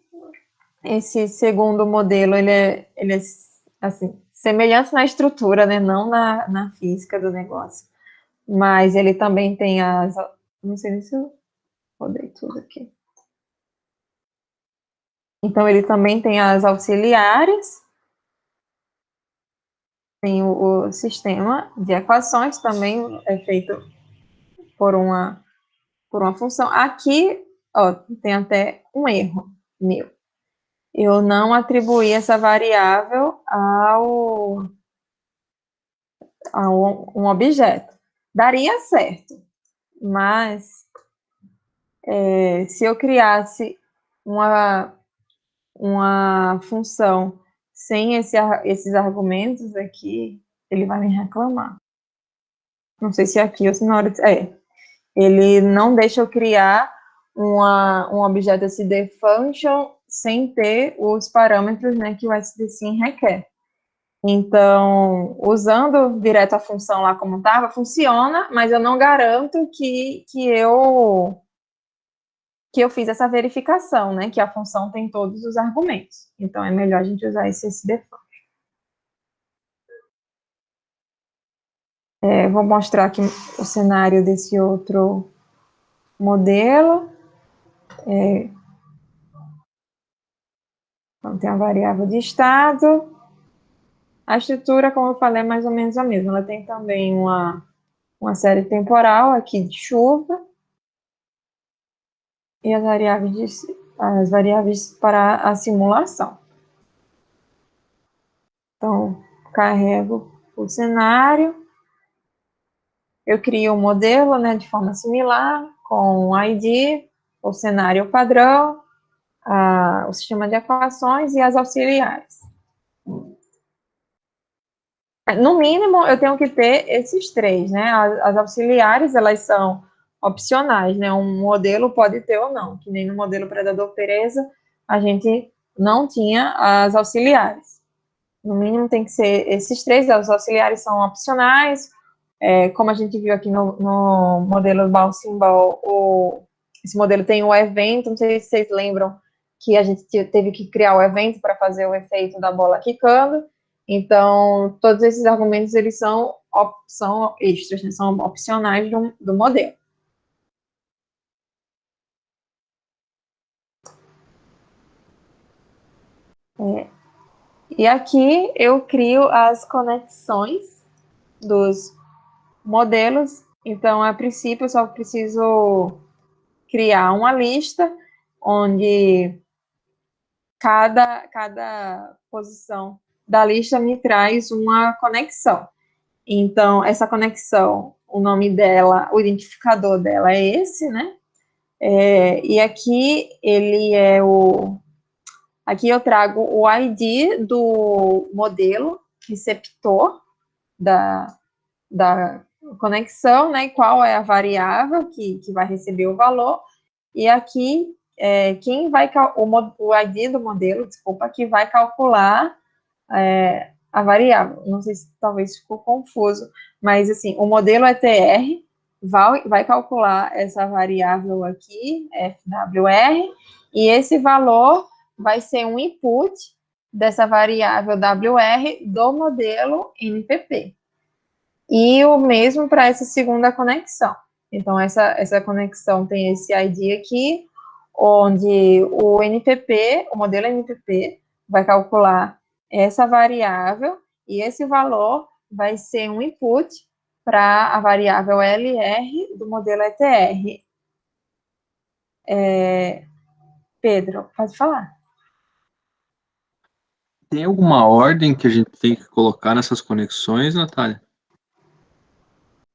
esse segundo modelo, ele é assim, semelhante na estrutura, né? Não na física do negócio. Mas ele também tem não sei se eu rodei tudo aqui. Então, ele também tem as auxiliares, tem o sistema de equações, também é feito por uma função. Aqui, ó, tem até um erro meu. Eu não atribuí essa variável a um objeto. Daria certo, mas se eu criasse uma função sem esses argumentos aqui, ele vai me reclamar. Não sei se aqui ou se na hora ele não deixa eu criar um objeto SD function sem ter os parâmetros, né, que o SD-SYN requer. Então, usando direto a função lá como estava, funciona, mas eu não garanto que eu fiz essa verificação, né, que a função tem todos os argumentos. Então, é melhor a gente usar esse SD function. Vou mostrar aqui o cenário desse outro modelo. Então, tem a variável de estado. A estrutura, como eu falei, é mais ou menos a mesma. Ela tem também uma série temporal aqui de chuva. E as variáveis para a simulação. Então, carrego o cenário. Eu crio um modelo, né, de forma similar, com o ID, o cenário padrão, o sistema de equações e as auxiliares. No mínimo, eu tenho que ter esses três, né? As auxiliares, elas são opcionais, né? Um modelo pode ter ou não, que nem no modelo Predador-Pereza, a gente não tinha as auxiliares. No mínimo tem que ser esses três, os auxiliares são opcionais, como a gente viu aqui no modelo Ball-Symbol, esse modelo tem o evento, não sei se vocês lembram que a gente teve que criar o evento para fazer o efeito da bola quicando. Então, todos esses argumentos, eles são extras, né? São opcionais do modelo. E aqui eu crio as conexões dos modelos. Então, a princípio, eu só preciso criar uma lista onde cada posição da lista me traz uma conexão. Então, essa conexão, o nome dela, o identificador dela é esse, né? E aqui ele é aqui eu trago o ID do modelo receptor da conexão, né? E qual é a variável que vai receber o valor. E aqui, quem vai o ID do modelo, desculpa, que vai calcular a variável. Não sei se talvez ficou confuso, mas assim, o modelo ETR vai calcular essa variável aqui, FWR, e esse valor vai ser um input dessa variável WR do modelo NPP. E o mesmo para essa segunda conexão. Então, essa conexão tem esse ID aqui, onde o NPP, o modelo NPP, vai calcular essa variável, e esse valor vai ser um input para a variável LR do modelo ETR. Pedro, pode falar. Tem alguma ordem que a gente tem que colocar nessas conexões, Natália?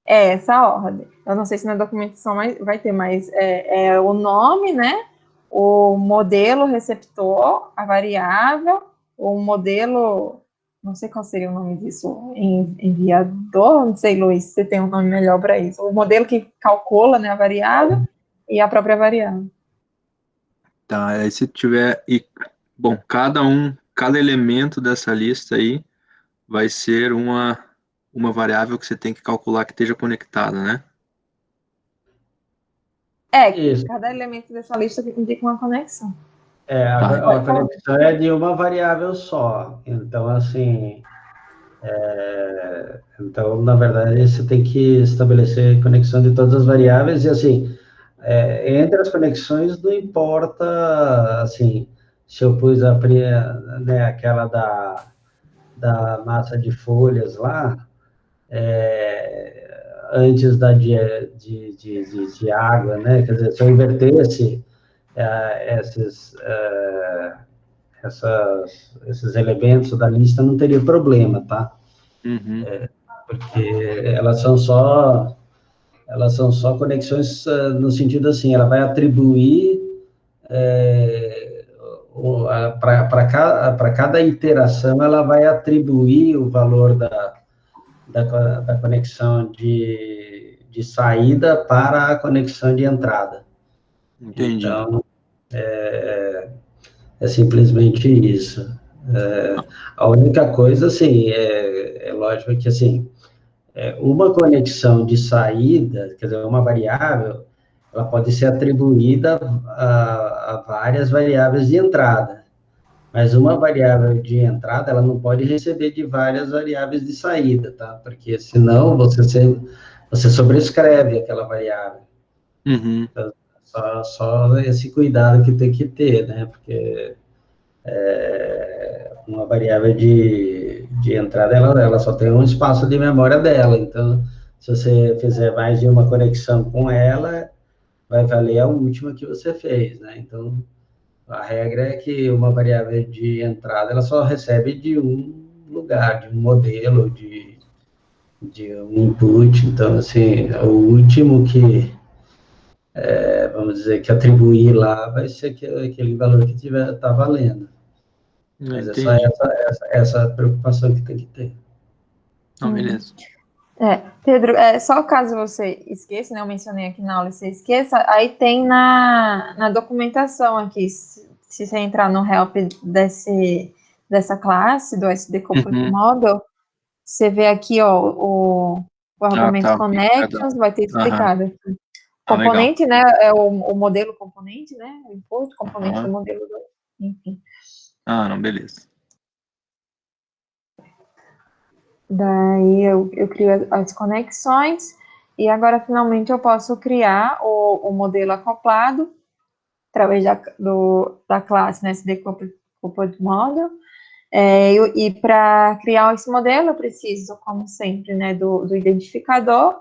Essa ordem. Eu não sei se na documentação vai ter, mas é o nome, né? O modelo receptor, a variável, o modelo, não sei qual seria o nome disso, enviador, não sei, Luiz, se você tem um nome melhor para isso. O modelo que calcula, né, a variável e a própria variável. Tá, aí se tiver... Bom, cada elemento dessa lista aí vai ser uma variável que você tem que calcular que esteja conectada, né? Isso. Cada elemento dessa lista indica uma conexão. A conexão é de uma variável só. Então, assim, então, na verdade, você tem que estabelecer conexão de todas as variáveis e, assim, entre as conexões não importa, assim, se eu pus né, aquela da massa de folhas lá, antes de água, né? Quer dizer, se eu invertesse esses elementos da lista, não teria problema, tá? Uhum. Porque elas são só conexões no sentido assim, ela vai atribuir para cada iteração, ela vai atribuir o valor da conexão de saída para a conexão de entrada. Entendi. Então, é simplesmente isso. A única coisa, assim, é lógico que, assim, uma conexão de saída, quer dizer, uma variável, ela pode ser atribuída a várias variáveis de entrada. Mas uma variável de entrada, ela não pode receber de várias variáveis de saída, tá? Porque senão você sobrescreve aquela variável. Uhum. Então, só esse cuidado que tem que ter, né? Porque uma variável de entrada, ela só tem um espaço de memória dela. Então, se você fizer mais de uma conexão com ela, vai valer a última que você fez, né? Então, a regra é que uma variável de entrada, ela só recebe de um lugar, de um modelo, de um input. Então, assim, o último vamos dizer, que atribuir lá vai ser aquele valor que está valendo. Não Mas é só entendi. essa preocupação que tem que ter. Não, beleza. Pedro, só caso você esqueça, né, eu mencionei aqui na aula e você esqueça, aí tem na documentação aqui, se você entrar no help dessa classe, do SD Coupled Uhum. Model, você vê aqui, ó, o argumento Tá. connections, vai ter Aham. explicado aqui. Legal. Componente, né, é o modelo componente, né, o input, componente Aham. do modelo, enfim. Não, beleza. Daí eu crio as conexões e agora finalmente eu posso criar o modelo acoplado através da classe, né, SD Coupled Model. E para criar esse modelo eu preciso, como sempre, né, do identificador,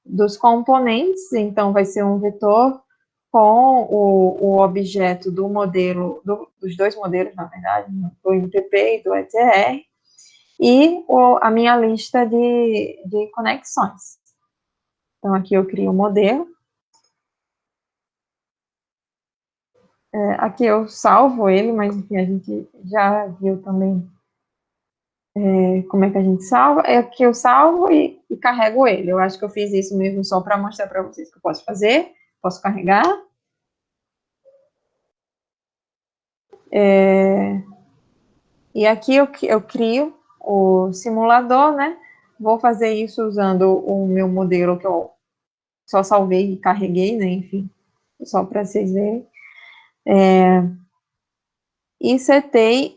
dos componentes, então vai ser um vetor com o objeto do modelo, dos dois modelos, na verdade, do MPP e do ETR, e a minha lista de conexões. Então, aqui eu crio o modelo. Aqui eu salvo ele, mas enfim, a gente já viu também como é que a gente salva. Aqui eu salvo e carrego ele. Eu acho que eu fiz isso mesmo só para mostrar para vocês que eu posso fazer. Posso carregar. E aqui eu crio o simulador, né? Vou fazer isso usando o meu modelo que eu só salvei e carreguei, né? Enfim, só para vocês verem. E setei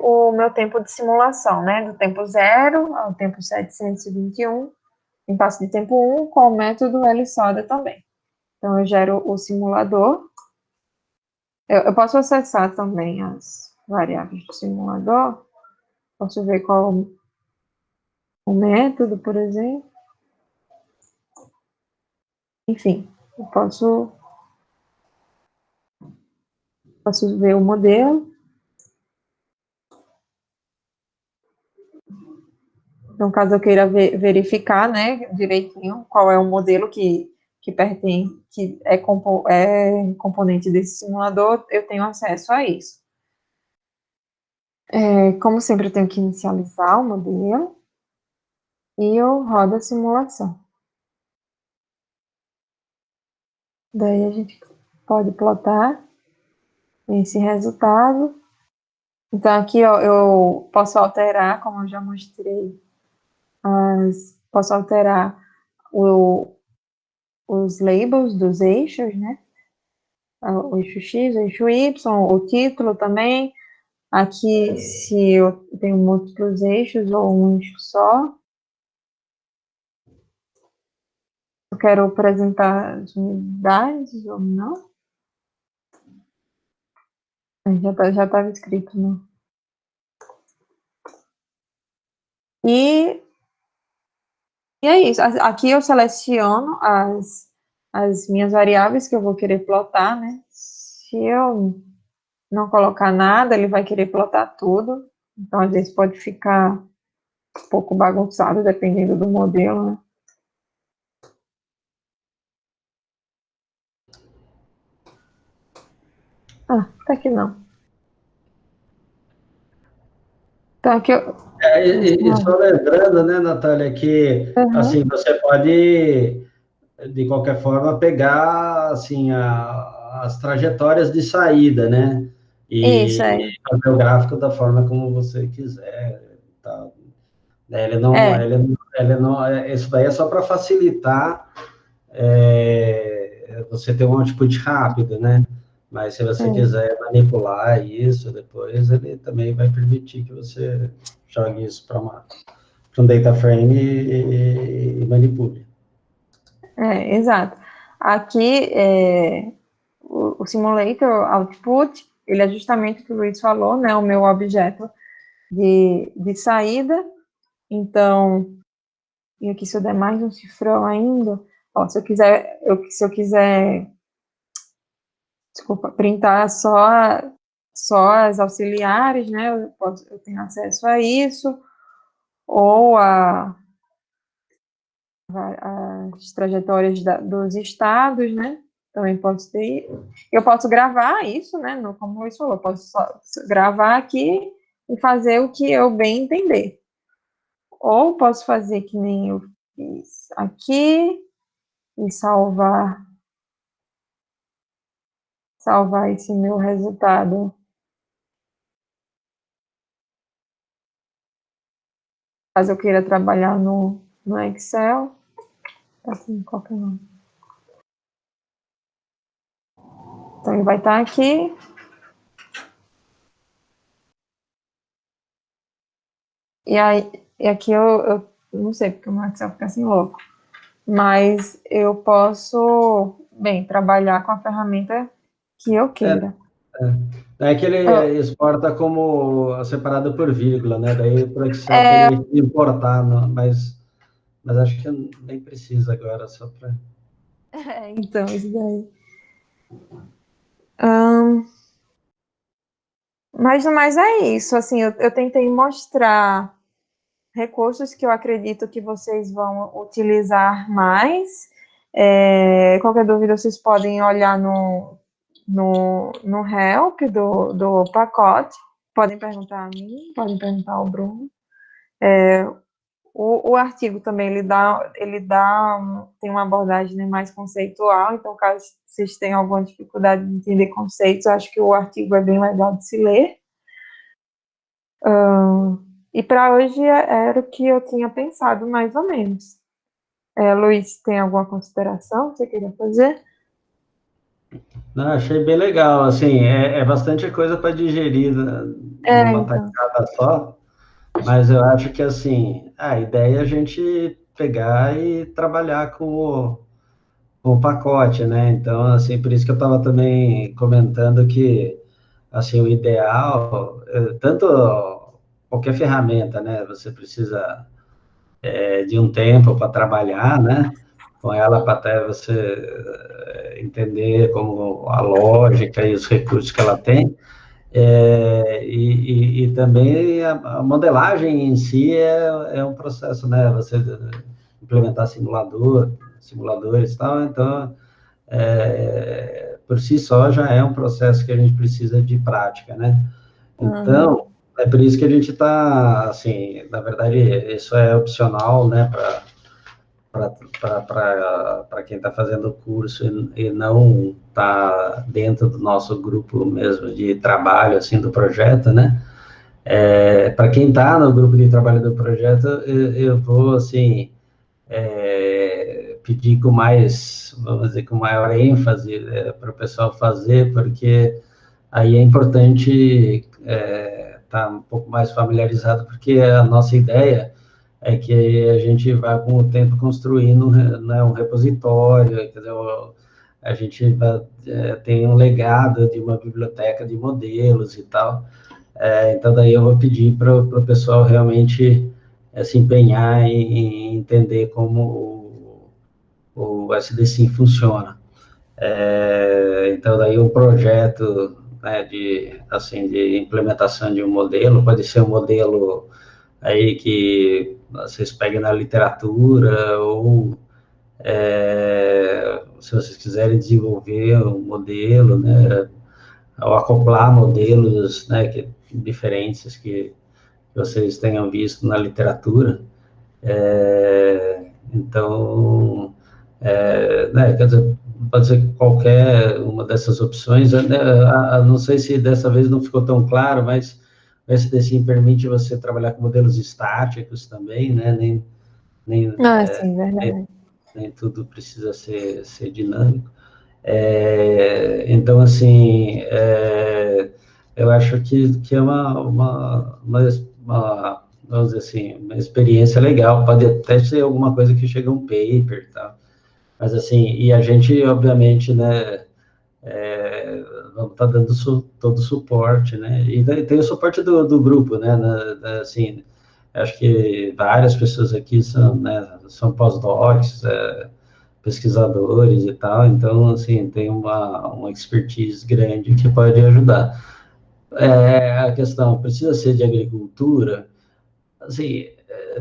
o meu tempo de simulação, né? Do tempo 0 ao tempo 721, em passo de tempo 1, com o método LSODA também. Então, eu gero o simulador. Eu posso acessar também as variáveis do simulador. Posso ver qual o método, por exemplo. Enfim, eu posso ver o modelo. Então, caso eu queira verificar, né, direitinho qual é o modelo que pertence, que é componente desse simulador, eu tenho acesso a isso. Como sempre, eu tenho que inicializar o modelo e eu rodo a simulação. Daí a gente pode plotar esse resultado. Então, aqui ó, eu posso alterar, como eu já mostrei, posso alterar os labels dos eixos, né? O eixo X, o eixo Y, o título também. Aqui, se eu tenho múltiplos eixos ou um eixo só. Eu quero apresentar as unidades ou não. Já estava escrito, né? E é isso. Aqui eu seleciono as minhas variáveis que eu vou querer plotar, né? Se eu não colocar nada, ele vai querer plotar tudo. Então, às vezes pode ficar um pouco bagunçado, dependendo do modelo, né? Tá aqui não. Então, aqui eu... E só lembrando, né, Natália, que assim, você pode, de qualquer forma, pegar assim, as trajetórias de saída, né? Isso, E fazer o gráfico da forma como você quiser. Tá? Isso daí é só para facilitar você ter um output rápido, né? Mas se você quiser manipular isso depois, ele também vai permitir que você jogue isso para um data frame e manipule. Exato. Aqui, o simulator output, ele é justamente o que o Luiz falou, né? O meu objeto de saída. Então, e aqui se eu der mais um cifrão ainda, ó, se eu quiser, desculpa, printar só as auxiliares, né? Eu tenho acesso a isso, ou as trajetórias dos estados, né? Também posso ter. Eu posso gravar isso, né? Como o Luiz falou, eu posso só gravar aqui e fazer o que eu bem entender. Ou posso fazer que nem eu fiz aqui e salvar esse meu resultado. Caso eu queira trabalhar no Excel, assim, qualquer nome. Então, ele vai estar aqui. E aqui eu não sei, porque o meu Excel fica assim louco. Mas eu posso, bem, trabalhar com a ferramenta que eu queira. É que ele exporta como separado por vírgula, né? Daí para o Excel para ele importar, mas acho que nem precisa agora, só para... Então, isso daí. Mas no mais é isso, assim, eu tentei mostrar recursos que eu acredito que vocês vão utilizar mais. Qualquer dúvida, vocês podem olhar no help do pacote. Podem perguntar a mim, podem perguntar ao Bruno. O artigo também, tem uma abordagem, né, mais conceitual, então caso vocês tenham alguma dificuldade de entender conceitos, eu acho que o artigo é bem legal de se ler. E para hoje era o que eu tinha pensado, mais ou menos. Luiz, tem alguma consideração que você queria fazer? Não, achei bem legal, assim, é bastante coisa para digerir numa tacada só, mas eu acho que, assim, a ideia é a gente pegar e trabalhar com o pacote, né? Então, assim, por isso que eu estava também comentando que, assim, o ideal, tanto qualquer ferramenta, né? Você precisa de um tempo para trabalhar, né? Com ela para até você entender como a lógica e os recursos que ela tem. E também a modelagem em si é um processo, né? Você implementar simuladores e tal, então, por si só, já é um processo que a gente precisa de prática, né? Então, é por isso que a gente está, assim, na verdade, isso é opcional, né, para quem está fazendo o curso e não está dentro do nosso grupo mesmo de trabalho, assim, do projeto, né? Para quem está no grupo de trabalho do projeto, eu vou, assim, pedir com mais, vamos dizer, com maior ênfase para o pessoal fazer, porque aí é importante estar um pouco mais familiarizado, porque a nossa ideia é que a gente vai, com o tempo, construindo, né, um repositório, quer dizer, a gente tem um legado de uma biblioteca de modelos e tal. Então, daí eu vou pedir para o pessoal realmente se empenhar em entender como o SDSIM funciona. Então, daí um projeto, né, de implementação de um modelo, pode ser um modelo aí que vocês peguem na literatura, ou se vocês quiserem desenvolver um modelo, né, ou acoplar modelos, né, diferentes que vocês tenham visto na literatura. Então, né, quer dizer, pode ser qualquer uma dessas opções, né, não sei se dessa vez não ficou tão claro, mas o SDSIM permite você trabalhar com modelos estáticos também, né, Sim, verdade. nem tudo precisa ser dinâmico. Então, assim, eu acho que é vamos dizer assim, uma experiência legal, pode até ser alguma coisa que chega um paper e tal, mas assim, e a gente, obviamente, né, vamos estar dando todo o suporte, né, e tem o suporte do grupo, né, assim, acho que várias pessoas aqui são, né, são pós-docs, pesquisadores e tal, então, assim, tem uma expertise grande que pode ajudar. A questão, precisa ser de agricultura? Assim,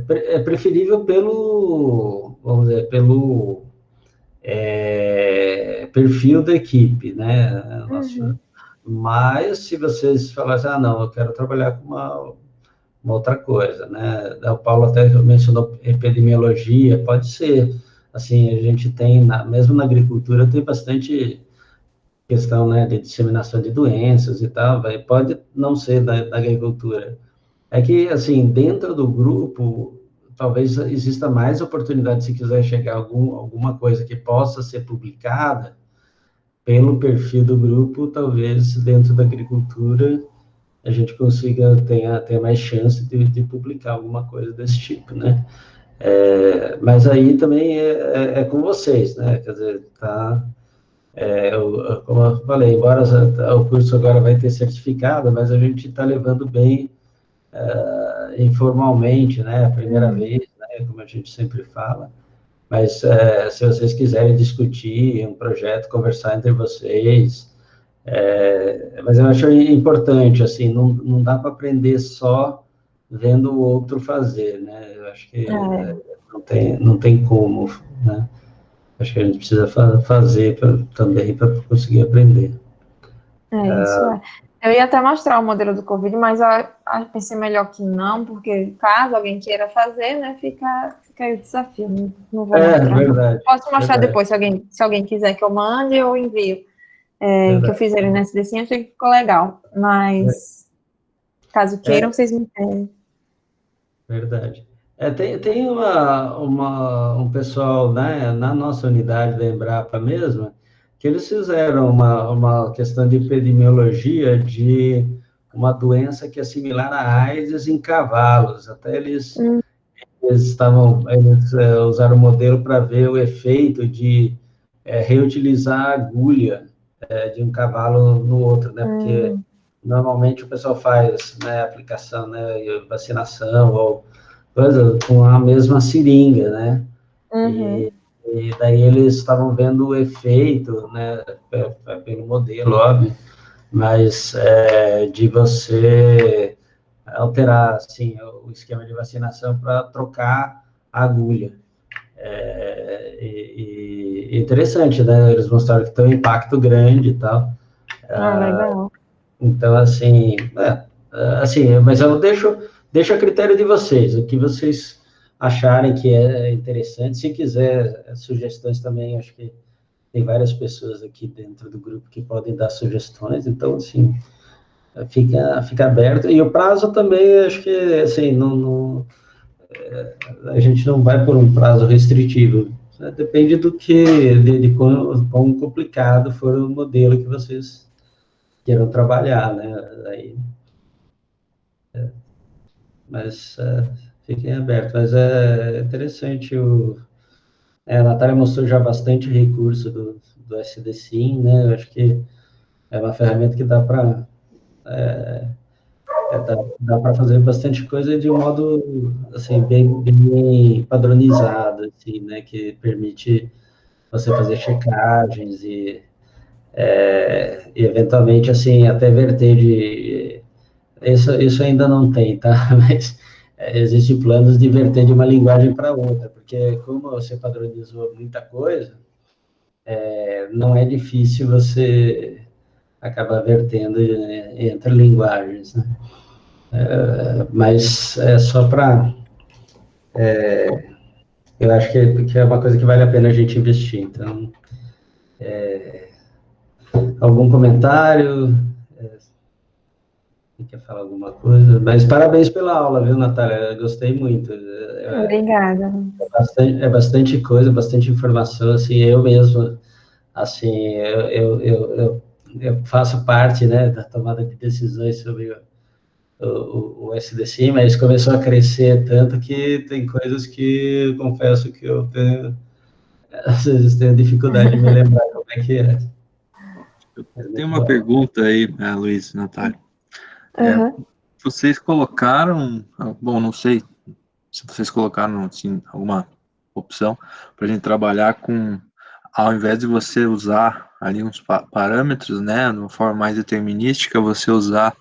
é preferível vamos dizer, pelo perfil da equipe, né? Mas se vocês falassem, não, eu quero trabalhar com uma outra coisa, né? O Paulo até mencionou epidemiologia, pode ser, assim, a gente tem, mesmo na agricultura, tem bastante questão, né, de disseminação de doenças e tal, pode não ser da agricultura. É que, assim, dentro do grupo, talvez exista mais oportunidade, se quiser chegar a alguma coisa que possa ser publicada, pelo perfil do grupo, talvez dentro da agricultura a gente consiga ter mais chance de publicar alguma coisa desse tipo, né? Mas aí também é com vocês, né? Quer dizer, como eu falei, embora o curso agora vai ter certificado, mas a gente está levando bem informalmente, né? A primeira vez, né? Como a gente sempre fala. Mas se vocês quiserem discutir um projeto, conversar entre vocês, mas eu acho importante, assim, não dá para aprender só vendo o outro fazer, né? Eu acho que não tem como, né? Acho que a gente precisa fazer também para conseguir aprender. Isso é. Eu ia até mostrar o modelo do Covid, mas eu pensei melhor que não, porque caso alguém queira fazer, né, fica aí o desafio. Não vou mostrar. Verdade. Posso mostrar verdade. depois, se alguém quiser que eu mande, eu envio. Que eu fiz ele nessa SDC, achei que ficou legal. Mas, caso queiram, vocês me pedem. Verdade. Tem um pessoal, né, na nossa unidade da Embrapa mesmo, que eles fizeram uma questão de epidemiologia de uma doença que é similar à AIDS em cavalos. Até eles usaram o modelo para ver o efeito de reutilizar a agulha de um cavalo no outro, né? Porque normalmente o pessoal faz, né, aplicação, né, vacinação ou coisa com a mesma seringa, né? E daí eles estavam vendo o efeito, né, pelo modelo, óbvio, mas de você alterar, assim, o esquema de vacinação para trocar a agulha. Interessante, né? Eles mostraram que tem um impacto grande e tal. Legal. Então, assim, mas eu deixo a critério de vocês, o que vocês acharem que é interessante. Se quiser sugestões também, acho que tem várias pessoas aqui dentro do grupo que podem dar sugestões, então, assim, fica aberto. E o prazo também, acho que, assim, a gente não vai por um prazo restritivo. Depende de quão complicado for o modelo que vocês queiram trabalhar, né? Aí, mas fiquem abertos. Mas é interessante. A Natália mostrou já bastante recurso do SD-SIM, né? Eu acho que é uma ferramenta que dá para dá para fazer bastante coisa de um modo assim bem padronizado, assim, né? Que permite você fazer checagens e eventualmente assim até verter de isso ainda não tem, tá? Mas existem planos de verter de uma linguagem para outra, porque como você padronizou muita coisa, não é difícil você acabar vertendo entre linguagens, né? Mas é só para eu acho que é uma coisa que vale a pena a gente investir. Então, algum comentário? Quer falar alguma coisa? Mas parabéns pela aula, viu, Natália? Eu gostei muito. Obrigada. É bastante coisa, bastante informação. Assim, eu mesmo, assim, eu faço parte, né, da tomada de decisões sobre o SDC, mas começou a crescer tanto que tem coisas que eu confesso que eu às vezes tenho dificuldade de me lembrar como é que é. Tem uma pergunta aí, Luiz, Natália. Vocês colocaram, bom, não sei se vocês colocaram assim, alguma opção para a gente trabalhar com, ao invés de você usar ali uns parâmetros, né, de uma forma mais determinística, você usar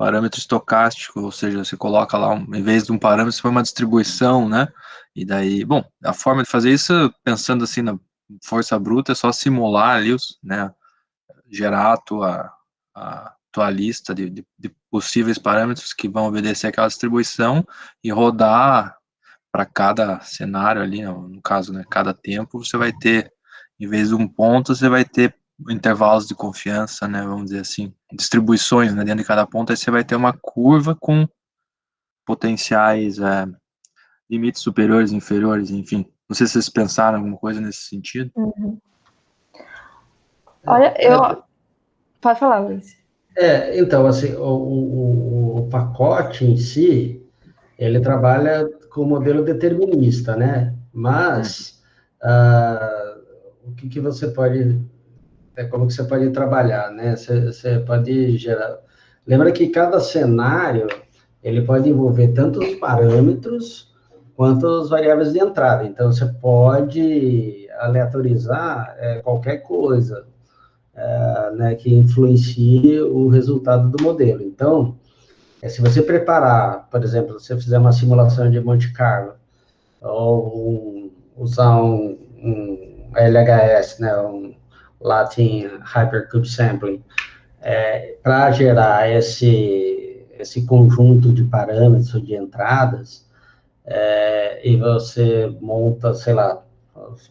parâmetro estocástico, ou seja, você coloca lá, em vez de um parâmetro, você põe uma distribuição, né? E daí, bom, a forma de fazer isso, pensando assim na força bruta, é só simular ali, né? Gerar a tua lista de possíveis parâmetros que vão obedecer aquela distribuição e rodar para cada cenário ali, no caso, né, cada tempo, você vai ter, em vez de um ponto, você vai ter intervalos de confiança, né, vamos dizer assim, distribuições, né, dentro de cada ponto, aí você vai ter uma curva com potenciais limites superiores, inferiores, enfim. Não sei se vocês pensaram alguma coisa nesse sentido. Olha, pode falar, Luiz. Então, assim, o pacote em si, ele trabalha com o modelo determinista, né? Mas, o que você pode, como que você pode trabalhar, né? Você pode gerar... Lembra que cada cenário, ele pode envolver tanto os parâmetros quanto as variáveis de entrada. Então, você pode aleatorizar qualquer coisa, né, que influencie o resultado do modelo. Então, se você preparar, por exemplo, se você fizer uma simulação de Monte Carlo, ou usar um LHS, né, um Latin Hypercube Sampling, para gerar esse conjunto de parâmetros, de entradas, e você monta, sei lá,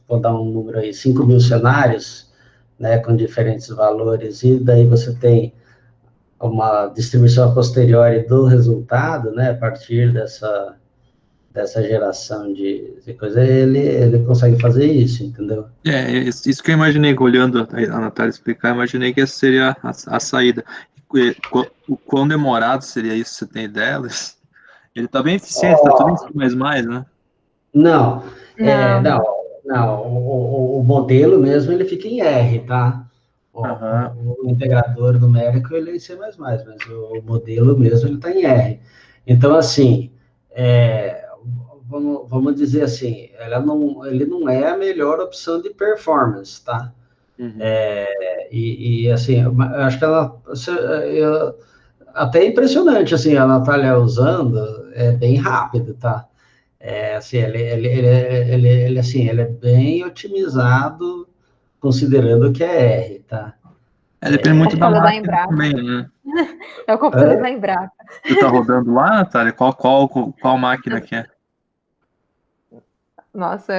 vou dar um número aí, 5.000 cenários, né, com diferentes valores, e daí você tem uma distribuição a posteriori do resultado, né, a partir dessa geração de coisa, ele consegue fazer isso, entendeu? Isso que eu imaginei, olhando a Natália explicar, eu imaginei que essa seria a saída. O quão demorado seria isso, você tem ideia, Luiz? Ele tá bem eficiente, tá tudo em C++, né? Não, Não. o modelo mesmo, ele fica em R, tá? O integrador numérico, ele é em C++, mas o modelo mesmo, ele está em R. Então, assim, vamos dizer assim, ele não é a melhor opção de performance, tá? Assim, eu acho que até é impressionante, assim, a Natália usando, é bem rápido, tá? Assim, ele é bem otimizado, considerando que é R, tá? Depende muito da computador da máquina Embrapa. também, né? É o computador da Embrapa. Você tá rodando lá, Natália? Qual máquina que é? Nossa,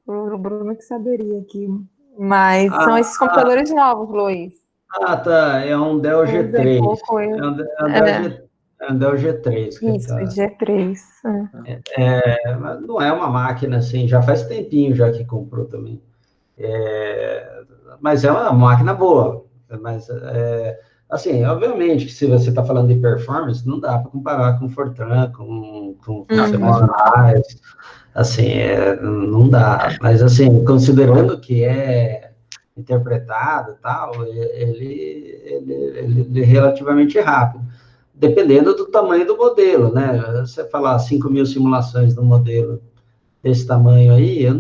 o Bruno que saberia aqui. Mas são esses computadores novos, Luiz. Tá, é um Dell G3. Pouco, É um Dell G3. Isso, G3. Mas não é uma máquina assim, já faz tempinho já que comprou também. Mas é uma máquina boa. Mas, assim, obviamente que se você está falando de performance, não dá para comparar com Fortran, com C++, assim, não dá. Mas, assim, considerando que é interpretado e tal, ele é relativamente rápido, dependendo do tamanho do modelo, né? Você falar 5.000 simulações no modelo desse tamanho aí, eu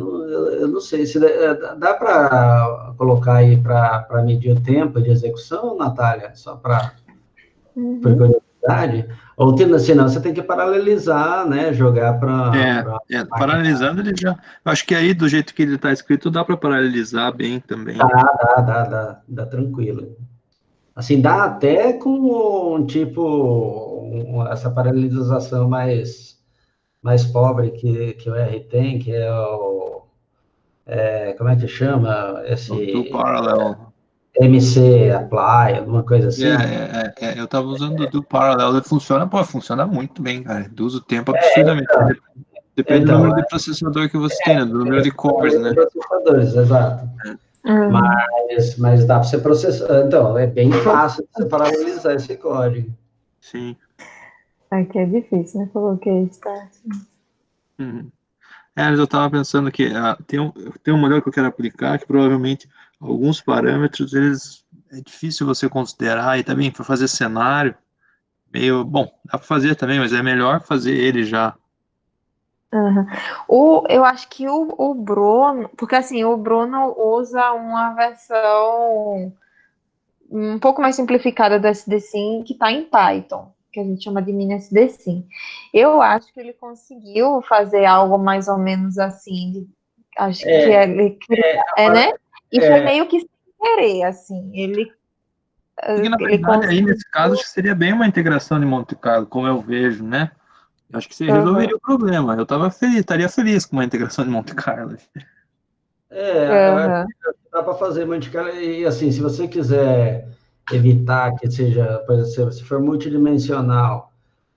não sei se dá para colocar aí para medir o tempo de execução, Natália, só para por curiosidade, ou senão você tem que paralelizar, né, jogar para paralelizando ele já, eu acho que aí do jeito que ele está escrito dá para paralelizar bem também. Dá tranquilo. Assim, dá até com essa paralelização mais pobre que o R tem, que é como é que chama? Do parallel. MC Apply, alguma coisa assim. Eu estava usando do parallel, ele funciona muito bem, cara, reduz o tempo absurdamente. Depende do número de processador que você tem, né? Do número de cores, né? Processadores, exato. Mas dá para você processar. Então, é bem fácil de você paralelizar esse código. Sim. Aqui é difícil, né? Coloquei está. Eu estava pensando que tem um modelo que eu quero aplicar que provavelmente alguns parâmetros é difícil você considerar e também para fazer cenário bom, dá para fazer também, mas é melhor fazer ele já. Eu acho que o Bruno, porque assim, o Bruno usa uma versão um pouco mais simplificada do SDSIM, que está em Python, que a gente chama de mini SDSIM. Eu acho que ele conseguiu fazer algo mais ou menos assim, acho que né? E foi meio que sem querer, assim, Porque, na ele verdade, aí, conseguiu. nesse caso, acho que seria bem uma integração de Monte Carlo, como eu vejo, né? Eu acho que você resolveria o problema. Eu estaria feliz com uma integração de Monte Carlo. Eu acho que dá para fazer Monte Carlo. E assim, se você quiser evitar que seja, por exemplo, se for multidimensional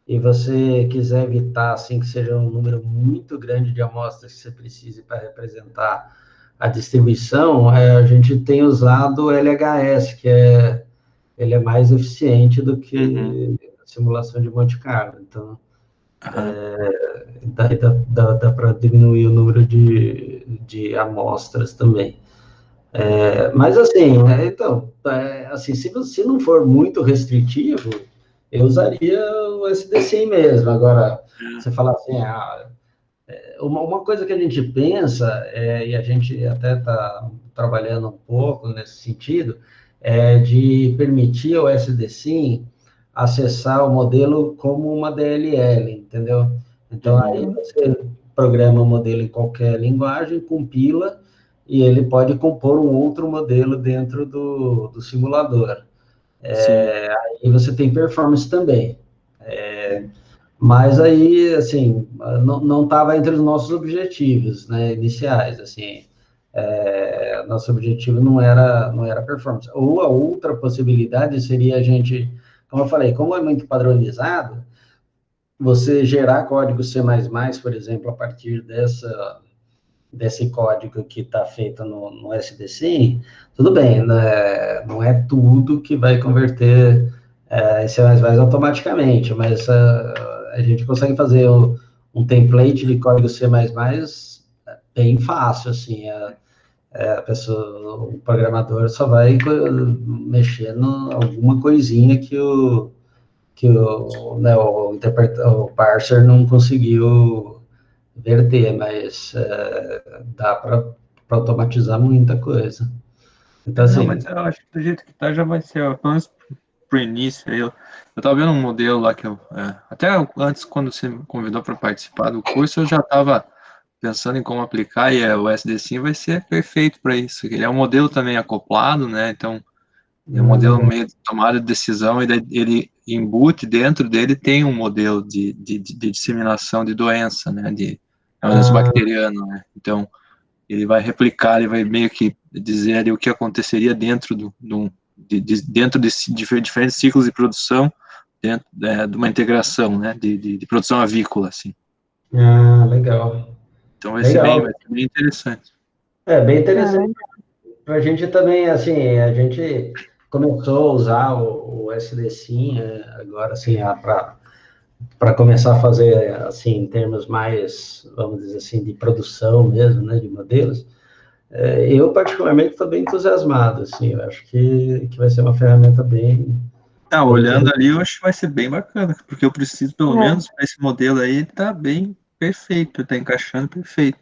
e você quiser evitar assim que seja um número muito grande de amostras que você precise para representar a distribuição, a gente tem usado o LHS, ele é mais eficiente do que a simulação de Monte Carlo. Então, dá para diminuir o número de amostras também. Mas assim, assim, se não for muito restritivo, eu usaria o SDSIM mesmo. Agora, você fala assim, uma coisa que a gente pensa, e a gente até está trabalhando um pouco nesse sentido, é de permitir ao SDSIM acessar o modelo como uma DLL, entendeu? Então, aí você programa o modelo em qualquer linguagem, compila, e ele pode compor um outro modelo dentro do simulador. Aí você tem performance também. Mas aí, assim, não estava entre os nossos objetivos, né, iniciais, assim. Nosso objetivo não era performance. Ou a outra possibilidade seria a gente, como eu falei, como é muito padronizado, você gerar código C++, por exemplo, a partir desse código que está feito no SDSIM, tudo bem, né? Não é tudo que vai converter em C++ automaticamente, mas a gente consegue fazer um template de código C++ bem fácil, assim, o programador só vai mexer em alguma coisinha que o parser não conseguiu verter, mas dá para automatizar muita coisa. Então, Não, assim, mas eu acho que do jeito que tá já vai ser, pelo menos pro início. Eu tava vendo um modelo lá que até antes, quando você me convidou para participar do curso, eu já estava pensando em como aplicar, e o SDSIM vai ser perfeito para isso. Ele é um modelo também acoplado, né? Então, é um modelo meio de tomada de decisão, e daí ele embute dentro dele tem um modelo de disseminação de doença, né? É uma doença bacteriana, né? Então, ele vai replicar, ele vai meio que dizer ali o que aconteceria dentro dentro de diferentes ciclos de produção, dentro de uma integração, né, de produção avícola, assim. legal. Então vai ser Legal. bem interessante. Bem interessante. Para a gente também, assim, a gente começou a usar o SDSIM agora, assim, para começar a fazer, assim, em termos mais, vamos dizer assim, de produção mesmo, né, de modelos. Eu, particularmente, estou bem entusiasmado, assim, eu acho que vai ser uma ferramenta bem Olhando ali, eu acho que vai ser bem bacana, porque eu preciso, pelo menos, para esse modelo aí, ele tá bem perfeito, tá encaixando perfeito.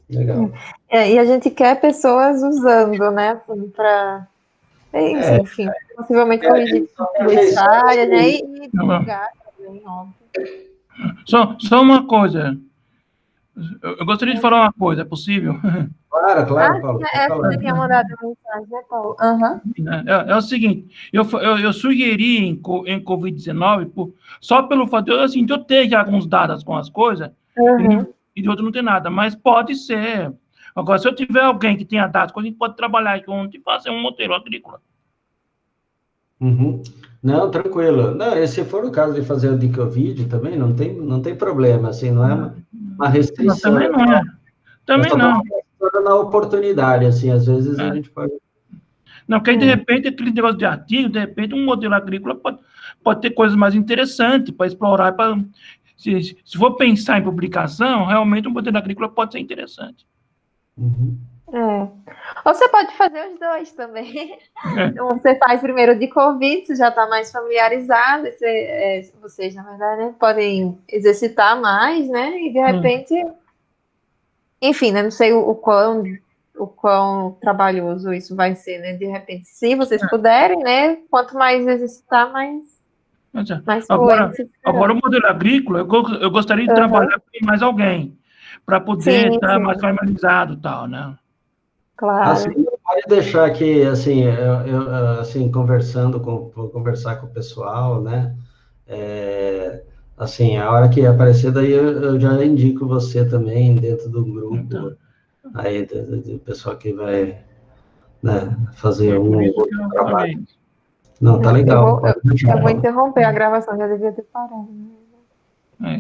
legal. E a gente quer pessoas usando, né, para, enfim, possivelmente corrigir as falhas, né, e divulgar também, óbvio. Só uma coisa. Eu gostaria de falar uma coisa, é possível? Claro, Paulo. Você tinha mandado mensagem, né, Paulo? É o seguinte, eu sugeri em Covid-19, só pelo fato de eu ter já alguns dados com as coisas, e de outro não ter nada, mas pode ser. Agora, se eu tiver alguém que tenha dados, a gente pode trabalhar junto e fazer um modelo agrícola. Não, tranquilo. Não, se for o caso de fazer o de Covid também, não tem problema, assim, não é uma restrição. Não, também não é. Também não. Na oportunidade, assim, às vezes a gente pode... Não, porque aí, de repente, aquele negócio de artigo, de repente, um modelo agrícola pode ter coisas mais interessantes para explorar. Se for pensar em publicação, realmente um modelo agrícola pode ser interessante. Ou você pode fazer os dois também. Então, você faz primeiro de Covid, você já está mais familiarizado, vocês, na verdade, né, podem exercitar mais, né? E, de repente, enfim, né, não sei o quão o quão trabalhoso isso vai ser, né? De repente, se vocês puderem, né? Quanto mais exercitar, mais Agora, fluente. agora o modelo agrícola, eu gostaria de trabalhar com mais alguém, para poder Sim, estar sim. mais familiarizado e tal, né? Claro. Assim, não pode deixar que, assim, assim, vou conversar com o pessoal, né? Assim, a hora que aparecer, daí eu já indico você também dentro do grupo, Então, aí, do pessoal que vai, né, fazer foi por um isso outro que eu trabalho. falei. Não, tá legal. Eu vou interromper a gravação, já devia ter parado. É,